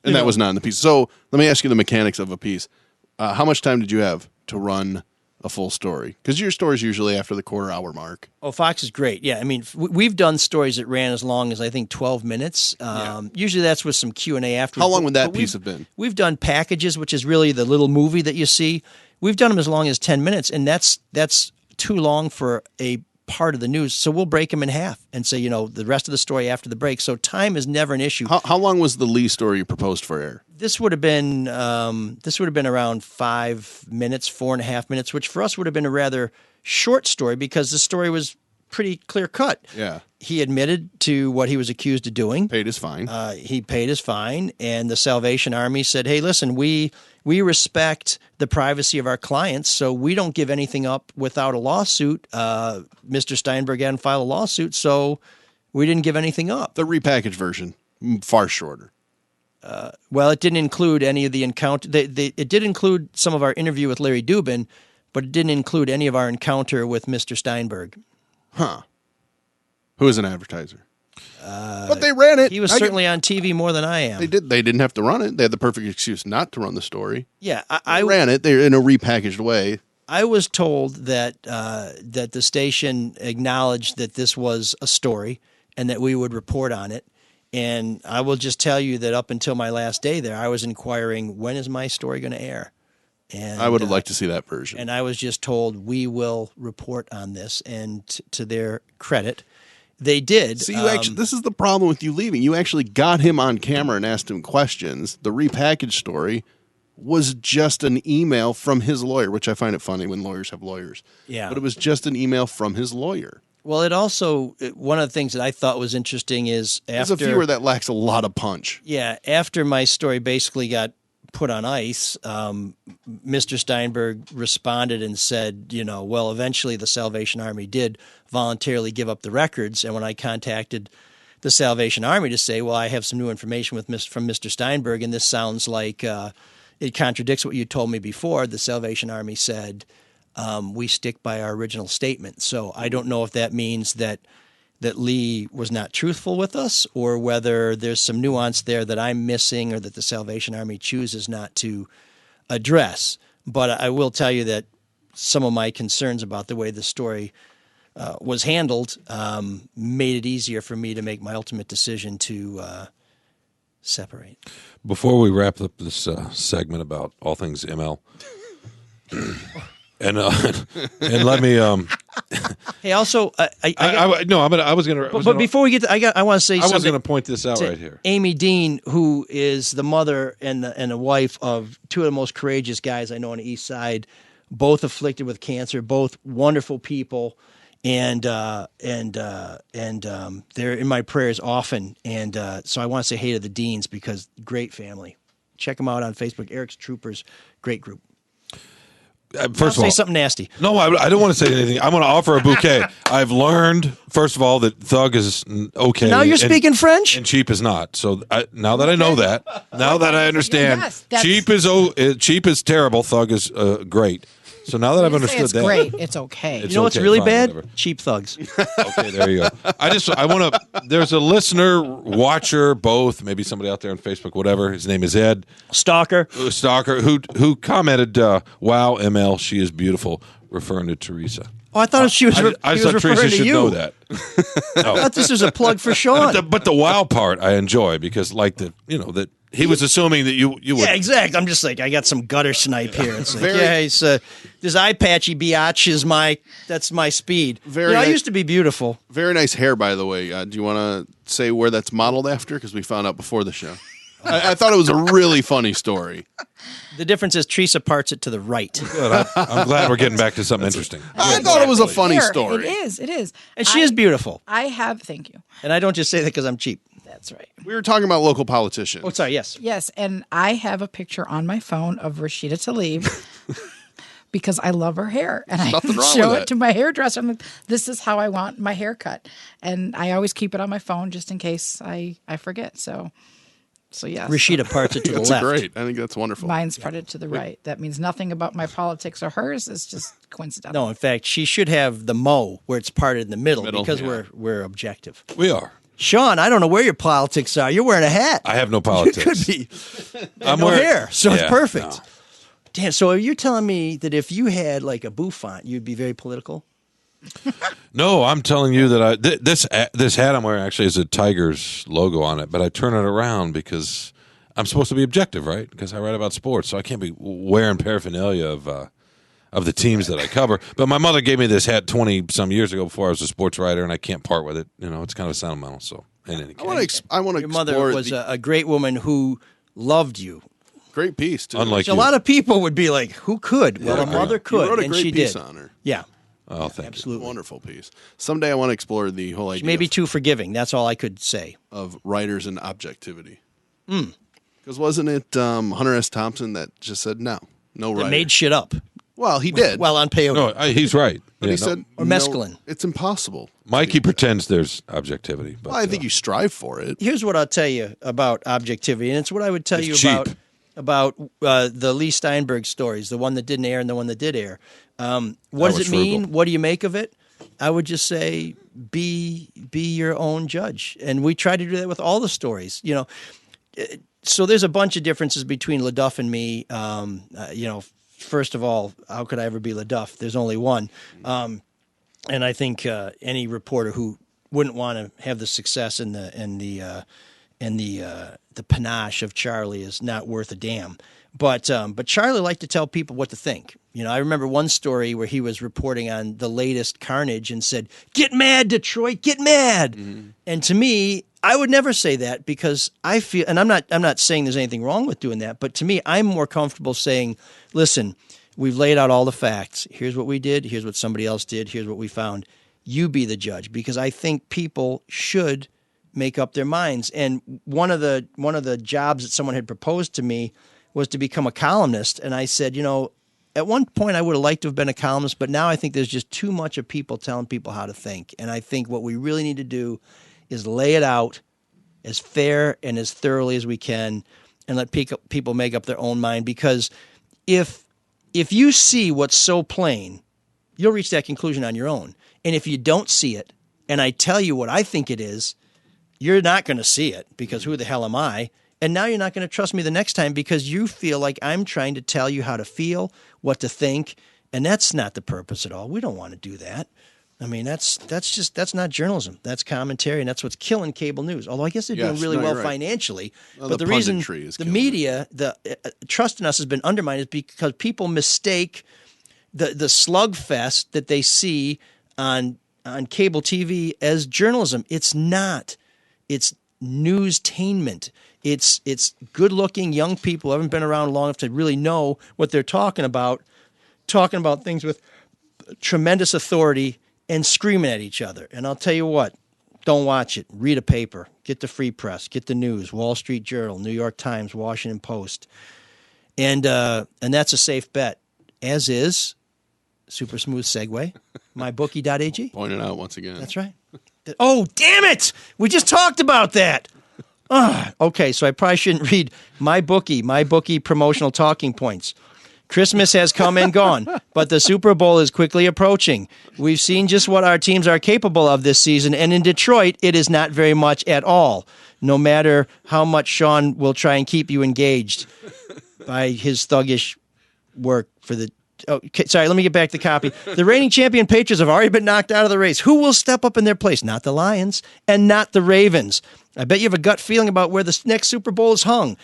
And that was not in the piece. So let me ask you the mechanics of a piece. How much time did you have to run a full story? Because your story's usually after the quarter-hour mark. Oh, Fox is great. Yeah, I mean, we've done stories that ran as long as, I think, 12 minutes. Usually that's with some Q&A afterwards. How long would that piece have been? We've done packages, which is really the little movie that you see. We've done them as long as 10 minutes, and that's too long for a part of the news. So we'll break them in half and say, the rest of the story after the break. So time is never an issue. How long was the Lee story you proposed for air? This would have been around 5 minutes, 4.5 minutes, which for us would have been a rather short story because the story was pretty clear cut. Yeah. He admitted to what he was accused of doing. Paid his fine. He paid his fine, and the Salvation Army said, "Hey, listen, we respect the privacy of our clients, so we don't give anything up without a lawsuit." Mr. Steinberg hadn't filed a lawsuit, so we didn't give anything up. The repackaged version, far shorter. Well, it didn't include any of the encounter. It did include some of our interview with Larry Dubin, but it didn't include any of our encounter with Mr. Steinberg. Huh. Who is an advertiser? But they ran it. He was certainly on TV more than I am. They did. They didn't have to run it. They had the perfect excuse not to run the story. Yeah, I ran it. They're in a repackaged way. I was told that that the station acknowledged that this was a story and that we would report on it. And I will just tell you that up until my last day there, I was inquiring, when is my story going to air? And I would have liked to see that version. And I was just told, we will report on this. And to their credit, they did. See, this is the problem with you leaving. You actually got him on camera and asked him questions. The repackaged story was just an email from his lawyer, which I find it funny when lawyers have lawyers. Yeah. But it was just an email from his lawyer. Well, it also one of the things that I thought was interesting is There's after a few where that lacks a lot of punch. Yeah, after my story basically got put on ice, Mr. Steinberg responded and said, well, eventually the Salvation Army did voluntarily give up the records. And when I contacted the Salvation Army to say, well, I have some new information from Mr. Steinberg, and this sounds like it contradicts what you told me before, the Salvation Army said, we stick by our original statement. So I don't know if that means that Lee was not truthful with us, or whether there's some nuance there that I'm missing or that the Salvation Army chooses not to address. But I will tell you that some of my concerns about the way the story was handled made it easier for me to make my ultimate decision to separate. Before we wrap up this segment about all things ML, and let me. Hey, also, I was gonna. But before we get to, I want to say something. I was going to point this out right here. Amy Dean, who is the mother and the wife of two of the most courageous guys I know on the East Side, both afflicted with cancer, both wonderful people, and they're in my prayers often. And so I want to say hey to the Deans, because great family. Check them out on Facebook. Eric's Troopers, great group. First of all, say something nasty. No, I don't want to say anything. I'm going to offer a bouquet. I've learned, first of all, that Thug is okay. Now you're speaking French? And Cheap is not. So now that I know that, now that I understand, Yes, Cheap is terrible, Thug is great. So now that I've understood it's that, great. It's okay. You know what's really fine, bad? whatever. Cheap Thugs. Okay, there you go. I want to. There's a listener, watcher, both, maybe somebody out there on Facebook, whatever. His name is Ed Stalker, who commented, "Wow, ML, she is beautiful," referring to Teresa. Oh, I thought she was. I he thought was Teresa referring to should you. know that. I thought this was a plug for Sean. But the wow part I enjoy, because that he was assuming that you would. Yeah, exactly. I'm just like, I got some gutter snipe here. It's like, it's this eye patchy biatch that's my speed. I used to be beautiful. Very nice hair, by the way. Do you want to say where that's modeled after? Because we found out before the show. I thought it was a really funny story. The difference is Teresa parts it to the right. Good. I'm glad we're getting back to something interesting. I thought it was a funny Here, story. It is. And she is beautiful. Thank you. And I don't just say that because I'm cheap. That's right. We were talking about local politicians. Oh, sorry, yes. Yes, and I have a picture on my phone of Rashida Tlaib because I love her hair. And I show it to my hairdresser. I'm like, this is how I want my hair cut. And I always keep it on my phone just in case I forget. So yes. Rashida parts it to the left. That's great. I think that's wonderful. Mine's parted to the right. That means nothing about my politics or hers. It's just coincidental. No, in fact, she should have the mo where it's parted in the middle because we're objective. We are. Sean, I don't know where your politics are. You're wearing a hat. I have no politics. Could be. I'm no wearing hair, so it's perfect. No. Damn, so you're telling me that if you had like a bouffant, you'd be very political? No, I'm telling you that this hat I'm wearing actually has a Tigers logo on it, but I turn it around because I'm supposed to be objective, right? Because I write about sports, so I can't be wearing paraphernalia of the teams that I cover. But my mother gave me this hat 20-some years ago before I was a sports writer, and I can't part with it. It's kind of sentimental. So, in any case, I want to. Your mother was a great woman who loved you. Great piece, too. Unlike a lot of people would be like, "Who could?" Well, a mother could, you wrote a and great she piece did. on her. Yeah. Oh, thank you. Absolutely. Wonderful piece. Someday I want to explore the whole idea. She may be too forgiving. That's all I could say. Of writers and objectivity. Because wasn't it Hunter S. Thompson that just said no writer? That made shit up. Well, he did. Well, on peyote. No, he's right. But he said or mescaline. It's impossible. Mikey pretends there's objectivity. But, I think you strive for it. Here's what I'll tell you about objectivity, and it's what I would tell you cheap. about the Lee Steinberg stories, the one that didn't air and the one that did air. What does it mean? frugal. What do you make of it? I would just say be your own judge, and we try to do that with all the stories. So there's a bunch of differences between LaDuff and me. First of all, how could I ever be LaDuff? There's only one, and I think any reporter who wouldn't want to have the success and the panache of Charlie is not worth a damn. But Charlie liked to tell people what to think. I remember one story where he was reporting on the latest carnage and said, "Get mad, Detroit, get mad." Mm-hmm. And to me, I would never say that because I feel, and I'm not saying there's anything wrong with doing that, but to me, I'm more comfortable saying, "Listen, we've laid out all the facts. Here's what we did. Here's what somebody else did. Here's what we found. you be the judge, because I think people should make up their minds. And one of the jobs that someone had proposed to me was to become a columnist. And I said, at one point I would have liked to have been a columnist, but now I think there's just too much of people telling people how to think. And I think what we really need to do is lay it out as fair and as thoroughly as we can and let people make up their own mind. Because if you see what's so plain, you'll reach that conclusion on your own. And if you don't see it, and I tell you what I think it is, you're not going to see it, because who the hell am I? And now you're not going to trust me the next time because you feel like I'm trying to tell you how to feel, what to think, and that's not the purpose at all. We don't want to do that. I mean, that's not journalism. That's commentary, and that's what's killing cable news. Although I guess they're doing really well financially. Well, but the reason the media, the trust in us has been undermined is because people mistake the slugfest that they see on cable TV as journalism. It's not. It's newstainment. It's good-looking young people who haven't been around long enough to really know what they're talking about things with tremendous authority and screaming at each other. And I'll tell you what, don't watch it. Read a paper. Get the Free Press. Get the news. Wall Street Journal, New York Times, Washington Post. And that's a safe bet, as is, super smooth segue, mybookie.ag. Point it out once again. That's right. Oh, damn it! We just talked about that. Okay, so I probably shouldn't read MyBookie promotional talking points. Christmas has come and gone, but the Super Bowl is quickly approaching. We've seen just what our teams are capable of this season, and in Detroit, it is not very much at all, no matter how much Sean will try and keep you engaged by his thuggish work for the... Oh, okay, sorry, let me get back to the copy. The reigning champion Patriots have already been knocked out of the race. Who will step up in their place? Not the Lions and not the Ravens. I bet you have a gut feeling about where the next Super Bowl is hung.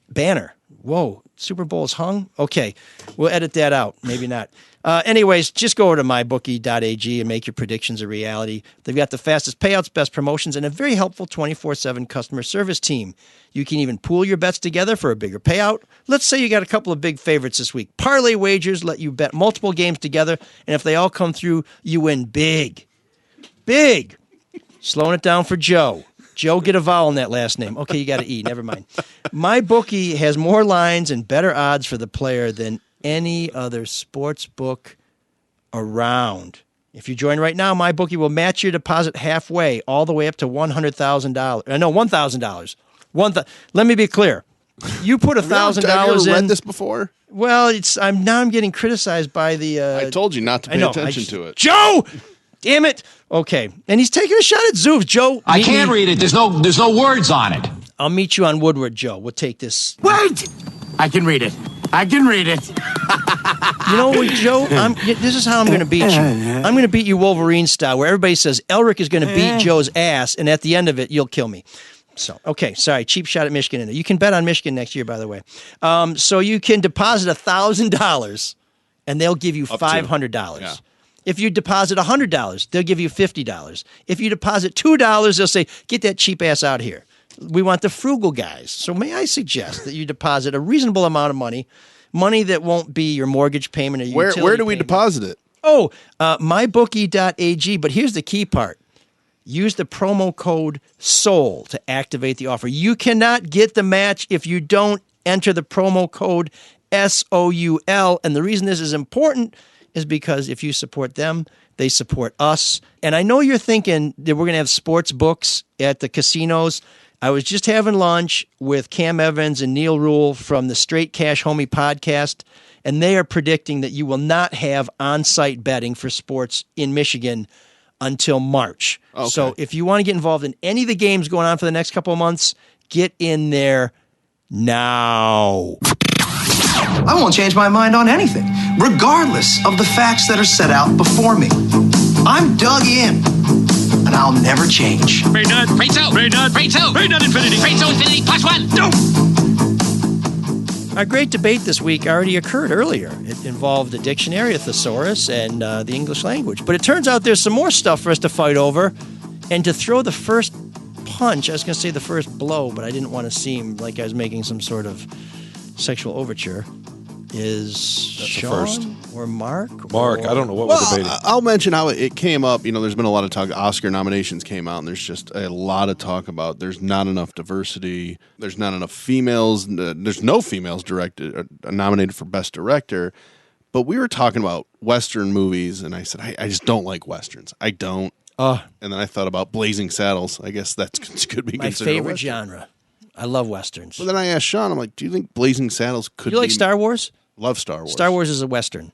Banner. Whoa, Super Bowl is hung? Okay, we'll edit that out. Maybe not. Anyways, just go over to mybookie.ag and make your predictions a reality. They've got the fastest payouts, best promotions, and a very helpful 24/7 customer service team. You can even pool your bets together for a bigger payout. Let's say you got a couple of big favorites this week. Parlay wagers let you bet multiple games together, and if they all come through, you win big. Big. Slowing it down for Joe. Joe, get a vowel in that last name. Okay, you got an E. Never mind. MyBookie has more lines and better odds for the player than any other sports book around. If you join right now, MyBookie will match your deposit halfway, all the way up to $100,000. No, $1,000. Let me be clear. You put $1,000 in. Have you ever read this before? Well, I'm getting criticized by the. I told you not to pay attention to it, Joe. Damn it. Okay, and he's taking a shot at Zoofs. Joe, I can't read it. There's no words on it. I'll meet you on Woodward, Joe. We'll take this. Wait! I can read it. You know what, Joe? This is how I'm going to beat you. I'm going to beat you Wolverine style, where everybody says Elric is going to beat Joe's ass, and at the end of it, you'll kill me. So, okay, sorry, cheap shot at Michigan in there. You can bet on Michigan next year, by the way. So you can deposit $1,000, and they'll give you $500. Yeah. If you deposit $100, they'll give you $50. If you deposit $2, they'll say, get that cheap ass out of here. We want the frugal guys. So may I suggest that you deposit a reasonable amount of money that won't be your mortgage payment or your utility Where do we payment. deposit it? Oh, mybookie.ag. But here's the key part. Use the promo code SOUL to activate the offer. You cannot get the match if you don't enter the promo code SOUL. And the reason this is important is because if you support them, they support us. And I know you're thinking that we're going to have sports books at the casinos. I was just having lunch with Cam Evans and Neil Rule from the Straight Cash Homie podcast, and they are predicting that you will not have on-site betting for sports in Michigan until March. Okay. So if you want to get involved in any of the games going on for the next couple of months, get in there now. I won't change my mind on anything, regardless of the facts that are set out before me. I'm dug in, and I'll never change. Brain nut. Brain cell. Brain nut. Brain cell. Brain nut infinity. Brain cell infinity +1. No. Our great debate this week already occurred earlier. It involved a dictionary, a thesaurus, and the English language. But it turns out there's some more stuff for us to fight over. And to throw the first punch, I was going to say the first blow, but I didn't want to seem like I was making some sort of sexual overture, is Sean Or Mark? Mark, I don't know what we're debating. I'll mention how it came up. You know, there's been a lot of talk. Oscar nominations came out, and there's just a lot of talk about there's not enough diversity. There's not enough females. There's no females nominated for Best Director. But we were talking about Western movies, and I said, I just don't like Westerns. I don't. And then I thought about Blazing Saddles. I guess that could be my considered favorite a genre. I love Westerns. But then I asked Sean, I'm like, do you think Blazing Saddles could You like Star Wars? Love Star Wars. Star Wars is a Western.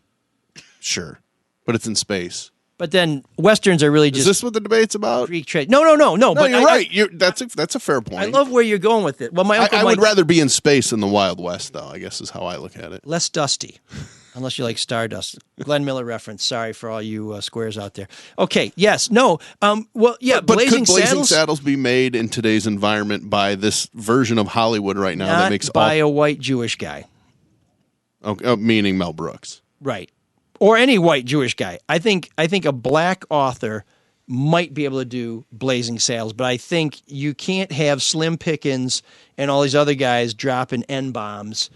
Sure. But it's in space. But then Westerns are really just... Is this what the debate's about? Greek trade. No. But you're right. That's a fair point. I love where you're going with it. Well, my uncle I would rather be in space than the Wild West, though, I guess is how I look at it. Less dusty. Unless you like Stardust. Glenn Miller reference. Sorry for all you squares out there. Okay, yes, no. Well, yeah, but Blazing could Blazing Saddles Saddles be made in today's environment by this version of Hollywood right now not that makes by a white Jewish guy. Okay, meaning Mel Brooks. Right. Or any white Jewish guy. I think a black author might be able to do Blazing Saddles, but I think you can't have Slim Pickens and all these other guys dropping N-bombs.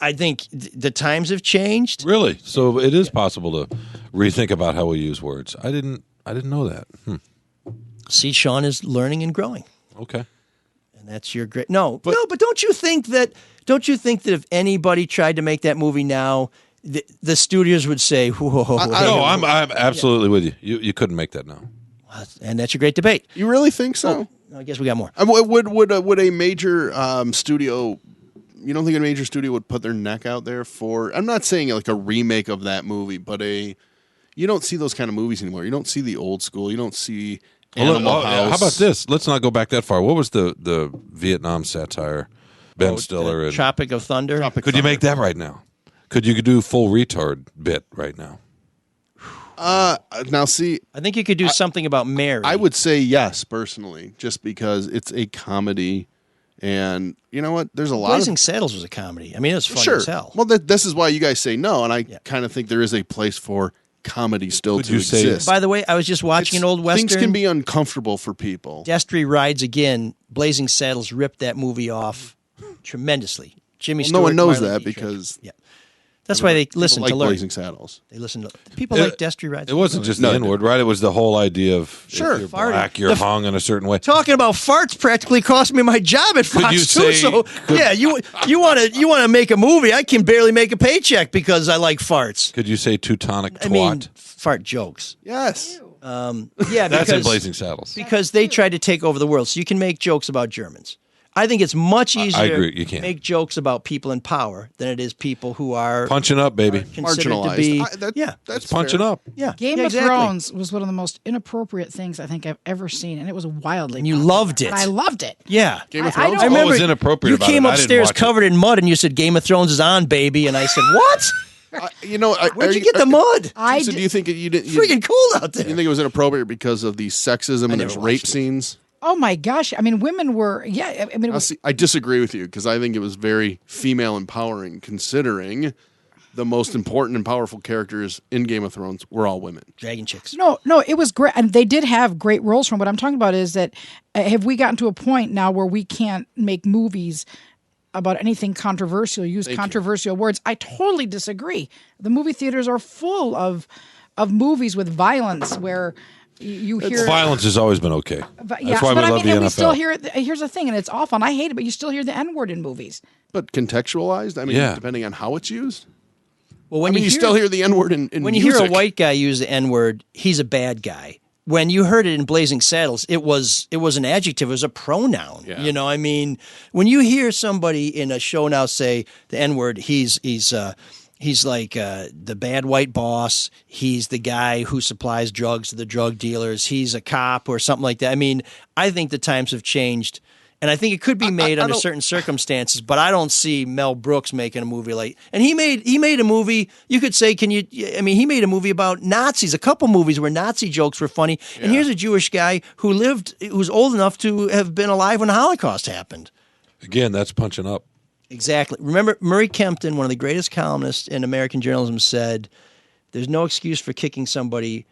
I think the times have changed. Really? So it is possible to rethink about how we use words. I didn't know that. See, Sean is learning and growing. Okay. And that's your great. But don't you think that if anybody tried to make that movie now, the studios would say, "Whoa!" No, I'm absolutely with you. You couldn't make that now, and that's your great debate. You really think so? I guess we got more. Would a major studio? You don't think a major studio would put their neck out there for? I'm not saying like a remake of that movie, but you don't see those kind of movies anymore. You don't see the old school. You don't see Animal House. How about this? Let's not go back that far. What was the Vietnam satire? Ben Stiller and Tropic of Thunder. Could you make that right now? Could you do full retard bit right now? Now see, I think you could do something about Mary. I would say yes, personally, just because it's a comedy, and you know what? There's a lot. Blazing Saddles was a comedy. I mean, it was funny as hell. Well, this is why you guys say no, and I kind of think there is a place for comedy still to exist. By the way, I was just watching an old Western. Things can be uncomfortable for people. Destry Rides Again. Blazing Saddles ripped that movie off tremendously. Jimmy Stewart. No one knows Marlon that Dietrich. because that's why they listen like to learn. Blazing Saddles. They listen to people like Destry Rides. It wasn't just the N-word, right? It was the whole idea of if you're black, you're hung in a certain way. Talking about farts practically cost me my job at Fox you too. say- You want to make a movie? I can barely make a paycheck because I like farts. Could you say Teutonic twat? I mean, fart jokes. Yes. Yeah, That's in because- Blazing Saddles. Because they tried to take over the world, so you can make jokes about Germans. I think it's much easier agree, you to can. make jokes about people in power than it is people who are Punching up, baby. considered to be. That's punching fair. up. Yeah, Game yeah, of exactly. Thrones was one of the most inappropriate things I think I've ever seen, and it was wildly. And you popular. loved it. And I loved it. Yeah, Game of I Thrones. don't- remember was inappropriate you about came it? I didn't upstairs watch it. covered in mud, and you said Game of Thrones is on, baby, and I said, "What? Where'd you get the mud? So do you think you didn't? Freaking cold out there." You think it was inappropriate because of the sexism and there's never rape watched it. scenes? Oh my gosh! I mean, women were. Yeah, I mean, it was, I disagree with you because I think it was very female empowering, considering the most important and powerful characters in Game of Thrones were all women. Dragon chicks. no, it was great, and they did have great roles. From what I'm talking about is that have we gotten to a point now where we can't make movies about anything controversial, use controversial words? I totally disagree. The movie theaters are full of movies with violence where you hear Violence has always been okay. But, That's why we I love mean, the and NFL. we still hear it. Here's the thing, and it's awful, and I hate it, but you still hear the N-word in movies. But contextualized, I mean, Yeah. depending on how it's used. Well, when you still hear the N-word in when music. you hear a white guy use the N-word, he's a bad guy. When you heard it in Blazing Saddles, it was an adjective, it was a pronoun. Yeah. You know, I mean, when you hear somebody in a show now say the N-word, he's like the bad white boss. He's the guy who supplies drugs to the drug dealers. He's a cop or something like that. I mean, I think the times have changed. And I think it could be made under certain circumstances, but I don't see Mel Brooks making a movie like. And he made a movie. You could say, he made a movie about Nazis. A couple movies where Nazi jokes were funny. Yeah. And here's a Jewish guy who's old enough to have been alive when the Holocaust happened. Again, that's punching up. Exactly. Remember, Murray Kempton, one of the greatest columnists in American journalism, said, "There's no excuse for kicking somebody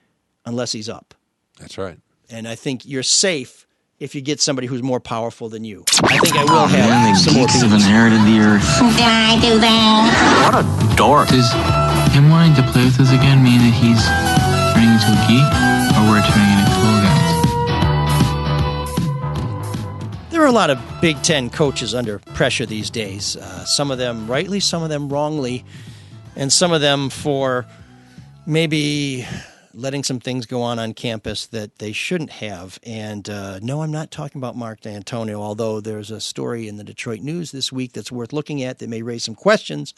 unless he's up." That's right. And I think you're safe if you get somebody who's more powerful than you. I think I will have some more geeks have inherited the earth. Did I do that? What a dork. him wanting to play with us again mean that he's turning into a geek, or we're turning into cool guys? There are a lot of Big Ten coaches under pressure these days. Some of them rightly, some of them wrongly, and some of them for maybe letting some things go on campus that they shouldn't have. And no, I'm not talking about Mark D'Antonio, although there's a story in the Detroit News this week that's worth looking at that may raise some questions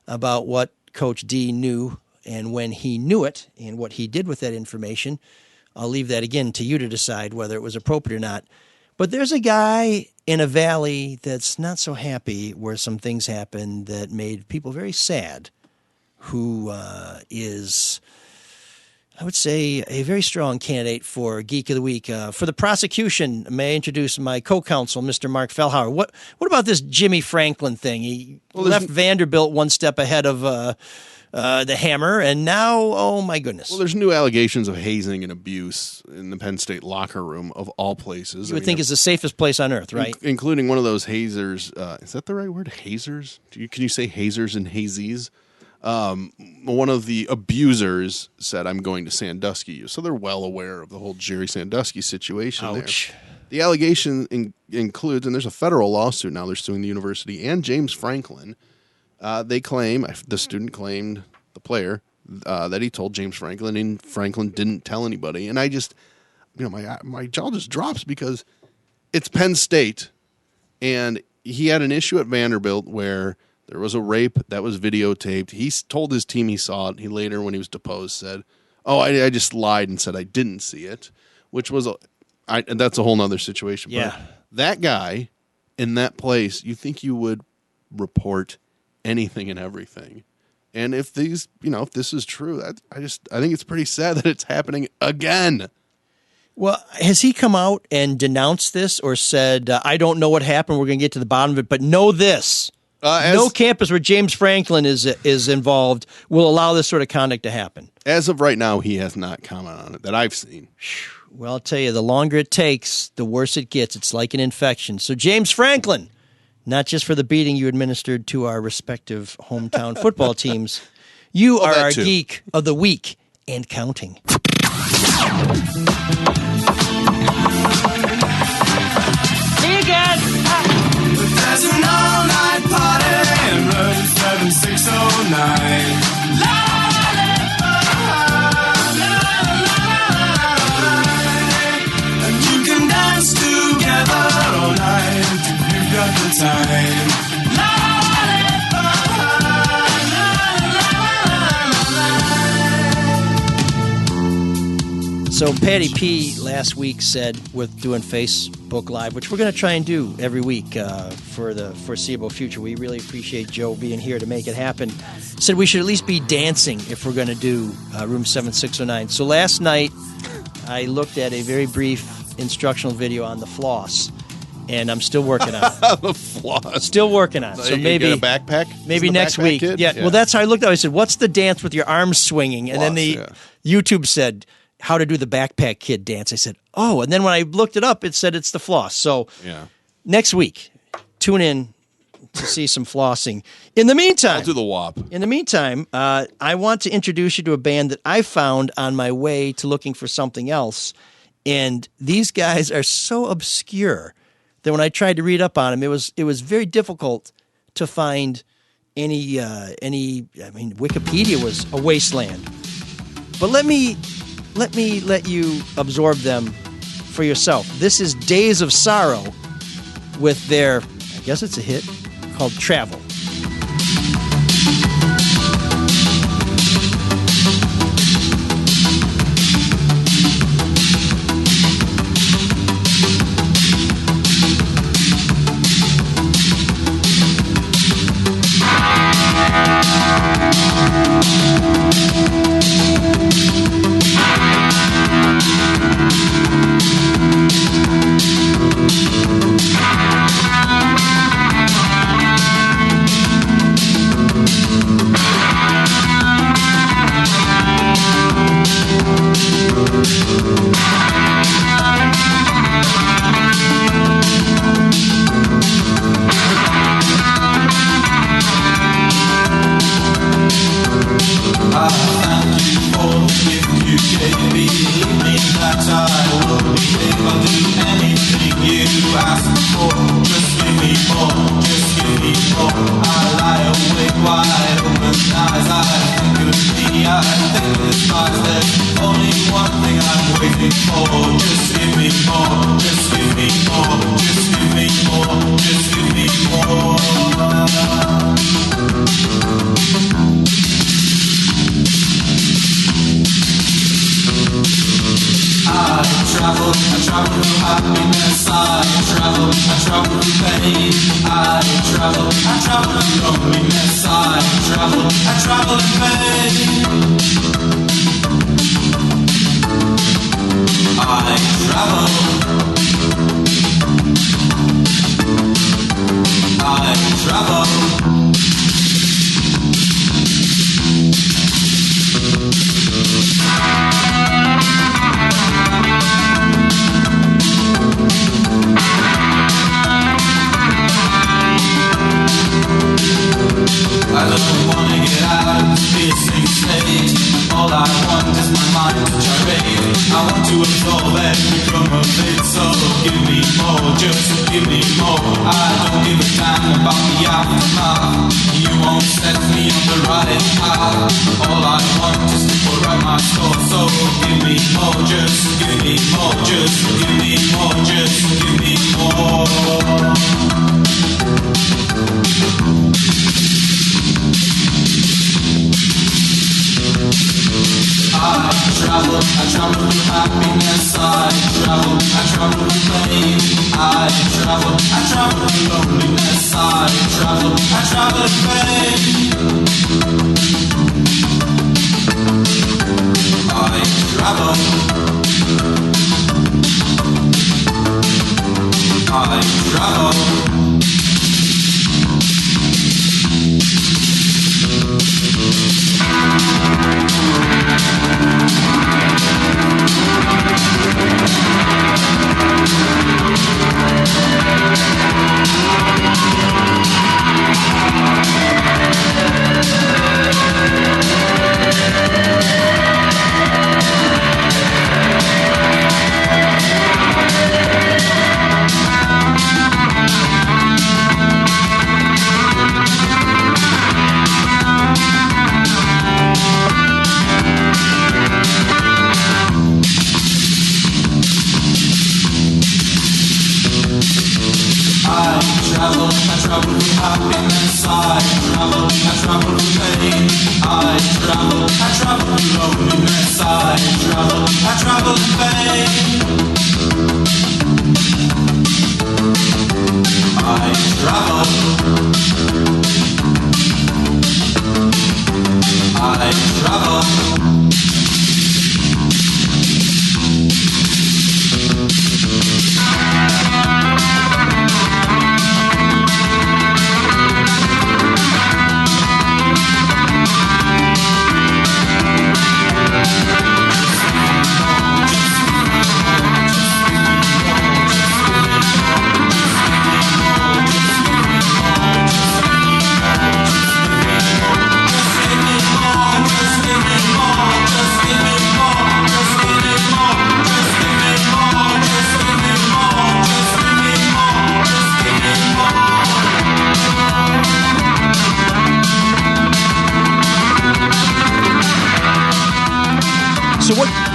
about what Coach D knew and when he knew it and what he did with that information. I'll leave that again to you to decide whether it was appropriate or not. But there's a guy in a valley that's not so happy where some things happened that made people very sad, who is, I would say, a very strong candidate for Geek of the Week. For the prosecution, may I introduce my co-counsel, Mr. Mark Fellhauer. What about this Jimmy Franklin thing? He left Vanderbilt one step ahead of the Hammer, and now, oh my goodness. Well, there's new allegations of hazing and abuse in the Penn State locker room, of all places. You would think is the safest place on earth, right? Including one of those hazers. Is that the right word? Hazers? Can you say hazers and hazies? One of the abusers said, "I'm going to Sandusky you." So they're well aware of the whole Jerry Sandusky situation. Ouch. There. The allegation includes, and there's a federal lawsuit now, they're suing the university and James Franklin. They claim, the student claimed, the player, that he told James Franklin, and Franklin didn't tell anybody. And I just, my jaw just drops because it's Penn State, and he had an issue at Vanderbilt where there was a rape that was videotaped. He told his team he saw it. He later, when he was deposed, said, I just lied and said I didn't see it, which was, and that's a whole nother situation. Yeah. But that guy in that place, you think you would report anything and everything. And if these, if this is true, I think it's pretty sad that it's happening again. Well, has he come out and denounced this or said, I don't know what happened, we're going to get to the bottom of it, but know this? No campus where James Franklin is involved will allow this sort of conduct to happen. As of right now, he has not commented on it that I've seen. Well, I'll tell you, the longer it takes, the worse it gets. It's like an infection. So James Franklin, not just for the beating you administered to our respective hometown football teams, you are our Geek of the Week and counting. See you again. There's an all-night party in room 7609. And you can dance together all night if you've got the time. So Patty P last week said, with doing Facebook Live, which we're going to try and do every week for the foreseeable future. We really appreciate Joe being here to make it happen. Said we should at least be dancing if we're going to do Room 7609. So last night, I looked at a very brief instructional video on the floss, and I'm still working on it. The floss. Still working on it. So maybe you get a backpack? Maybe next week. Kid? Yeah. Well, that's how I looked at it. I said, what's the dance with your arms swinging? And then the YouTube said, how to do the backpack kid dance. I said, oh, and then when I looked it up, it said it's the floss. So next week, tune in to see some flossing. In the meantime, I'll do the WAP. In the meantime, I want to introduce you to a band that I found on my way to looking for something else. And these guys are so obscure that when I tried to read up on them, it was very difficult to find any. I mean, Wikipedia was a wasteland. But let me let you absorb them for yourself. This is Days of Sorrow with their, I guess it's a hit, called Travel. me, I think it's fine. There's only one thing I'm waiting for. Just give me more, just give me more, just give me more, just give me more. I travel through happiness. I travel through pain. I travel through loneliness. I travel in pain. I travel. I don't wanna get out of this piercing state. All I want is my mind to gyrate. I want to absorb every crumb of it. So give me more, just give me more. I don't give a damn about the aftermath. You won't set me on the right path. All I want is to pour out my soul. So give me more, just give me more, just give me more, just give me more. I travel through happiness. I travel through pain. I travel through loneliness. I travel in pain. I travel.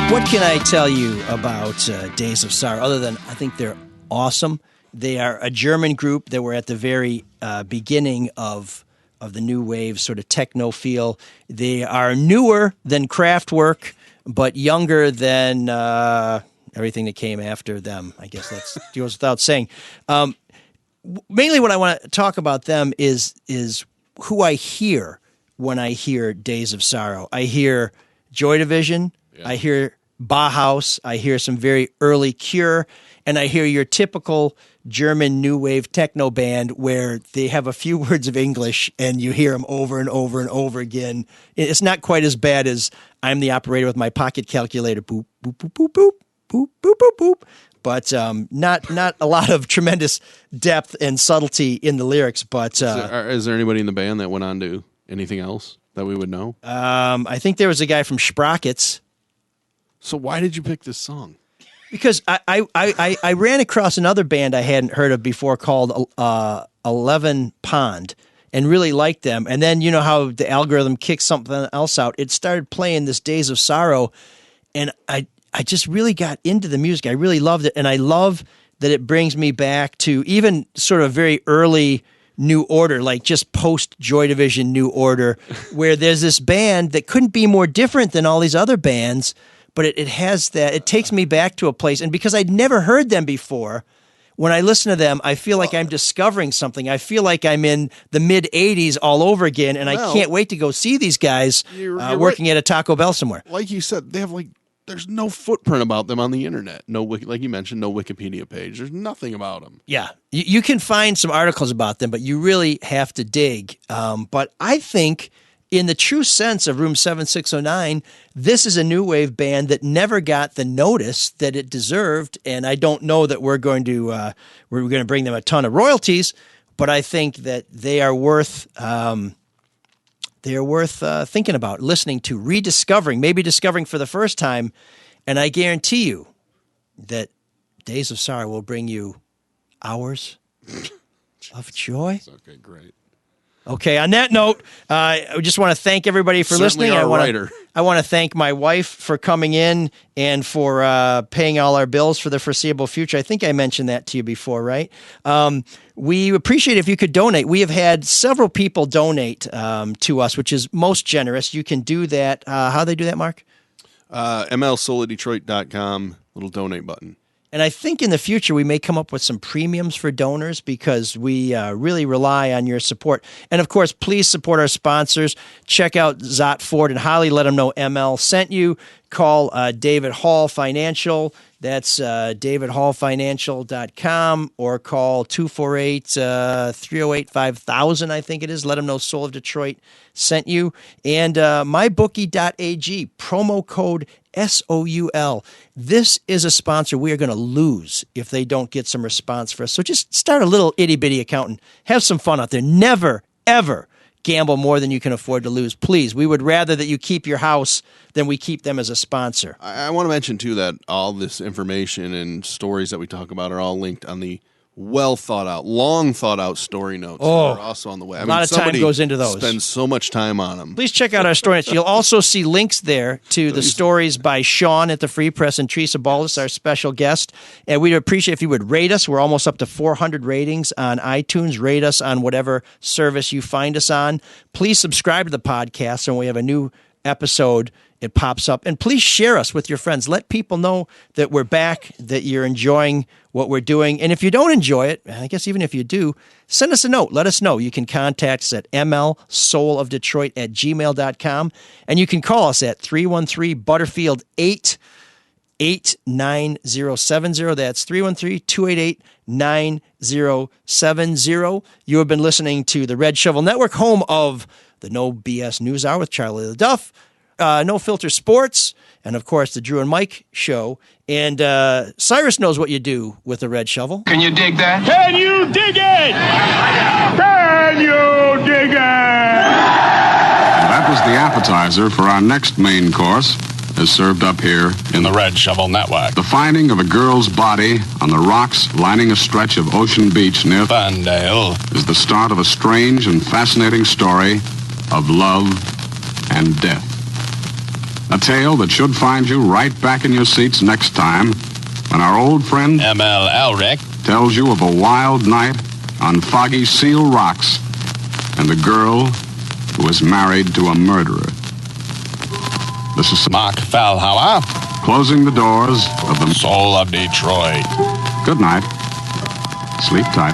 What can I tell you about Days of Sorrow, other than I think they're awesome? They are a German group that were at the very beginning of the new wave sort of techno feel. They are newer than Kraftwerk, but younger than everything that came after them. I guess that goes without saying. Mainly what I want to talk about them is who I hear when I hear Days of Sorrow. I hear Joy Division. Yeah. I hear Bauhaus. I hear some very early Cure. And I hear your typical German new wave techno band where they have a few words of English and you hear them over and over and over again. It's not quite as bad as I'm the operator with my pocket calculator. Boop, boop, boop, boop, boop, boop, boop, boop, boop. But not a lot of tremendous depth and subtlety in the lyrics. But is there anybody in the band that went on to anything else that we would know? I think there was a guy from Sprockets. So why did you pick this song? Because I ran across another band I hadn't heard of before called 11 Pond, and really liked them. And then you know how the algorithm kicks something else out. It started playing this Days of Sorrow, and I just really got into the music. I really loved it, and I love that it brings me back to even sort of very early New Order, like just post Joy Division New Order, where there's this band that couldn't be more different than all these other bands, but it has that, it takes me back to a place. And because I'd never heard them before, when I listen to them, I feel like I'm discovering something. I feel like I'm in the mid-'80s all over again, and I can't wait to go see these guys working at a Taco Bell somewhere. Like you said, they have there's no footprint about them on the internet. No, like you mentioned, no Wikipedia page. There's nothing about them. Yeah, you can find some articles about them, but you really have to dig. But I think, in the true sense of Room 7609, this is a new wave band that never got the notice that it deserved. And I don't know that we're going to bring them a ton of royalties, but I think that they are worth. They're worth thinking about, listening to, rediscovering, maybe discovering for the first time. And I guarantee you that Days of Sorrow will bring you hours of joy. Okay, great. Okay, on that note, I just want to thank everybody for listening. I want to thank my wife for coming in and for paying all our bills for the foreseeable future. I think I mentioned that to you before, right? We appreciate if you could donate. We have had several people donate to us, which is most generous. You can do that. How do they do that, Mark? mlsolodetroit.com, little donate button. And I think in the future we may come up with some premiums for donors because we really rely on your support. And, of course, please support our sponsors. Check out Zott Ford and Holly. Let them know ML sent you. Call David Hall Financial. That's davidhallfinancial.com, or call 248-308-5000, I think it is. Let them know Soul of Detroit sent you. And mybookie.ag, promo code SOUL. This is a sponsor we are going to lose if they don't get some response for us. So just start a little itty-bitty account and have some fun out there. Never, ever gamble more than you can afford to lose. Please, we would rather that you keep your house than we keep them as a sponsor. I want to mention, too, that all this information and stories that we talk about are all linked on the well-thought-out, long-thought-out story notes that are also on the web. A lot of time goes into those. Spends so much time on them. Please check out our story notes. You'll also see links there to the stories by Sean at the Free Press and Teresa Baldus, our special guest. And we'd appreciate if you would rate us. We're almost up to 400 ratings on iTunes. Rate us on whatever service you find us on. Please subscribe to the podcast, and when we have a new episode, it pops up. And please share us with your friends. Let people know that we're back, that you're enjoying what we're doing. And if you don't enjoy it, I guess even if you do, send us a note. Let us know. You can contact us at mlsoulofdetroit@gmail.com. And you can call us at 313-Butterfield-8 89070. That's 313-288-9070. You have been listening to the Red Shovel Network, home of the No BS News Hour with Charlie LaDuff, No Filter Sports, and of course the Drew and Mike Show. And Cyrus knows what you do with the Red Shovel. Can you dig that? Can you dig it? Can you dig it? That was the appetizer for our next main course, as served up here in the Red Shovel Network. The finding of a girl's body on the rocks lining a stretch of Ocean Beach near Ferndale is the start of a strange and fascinating story of love and death. A tale that should find you right back in your seats next time when our old friend ML Elric tells you of a wild night on foggy Seal Rocks and a girl who was married to a murderer. This is Mark Fallhauer, closing the doors of the Soul of Detroit. Good night. Sleep tight.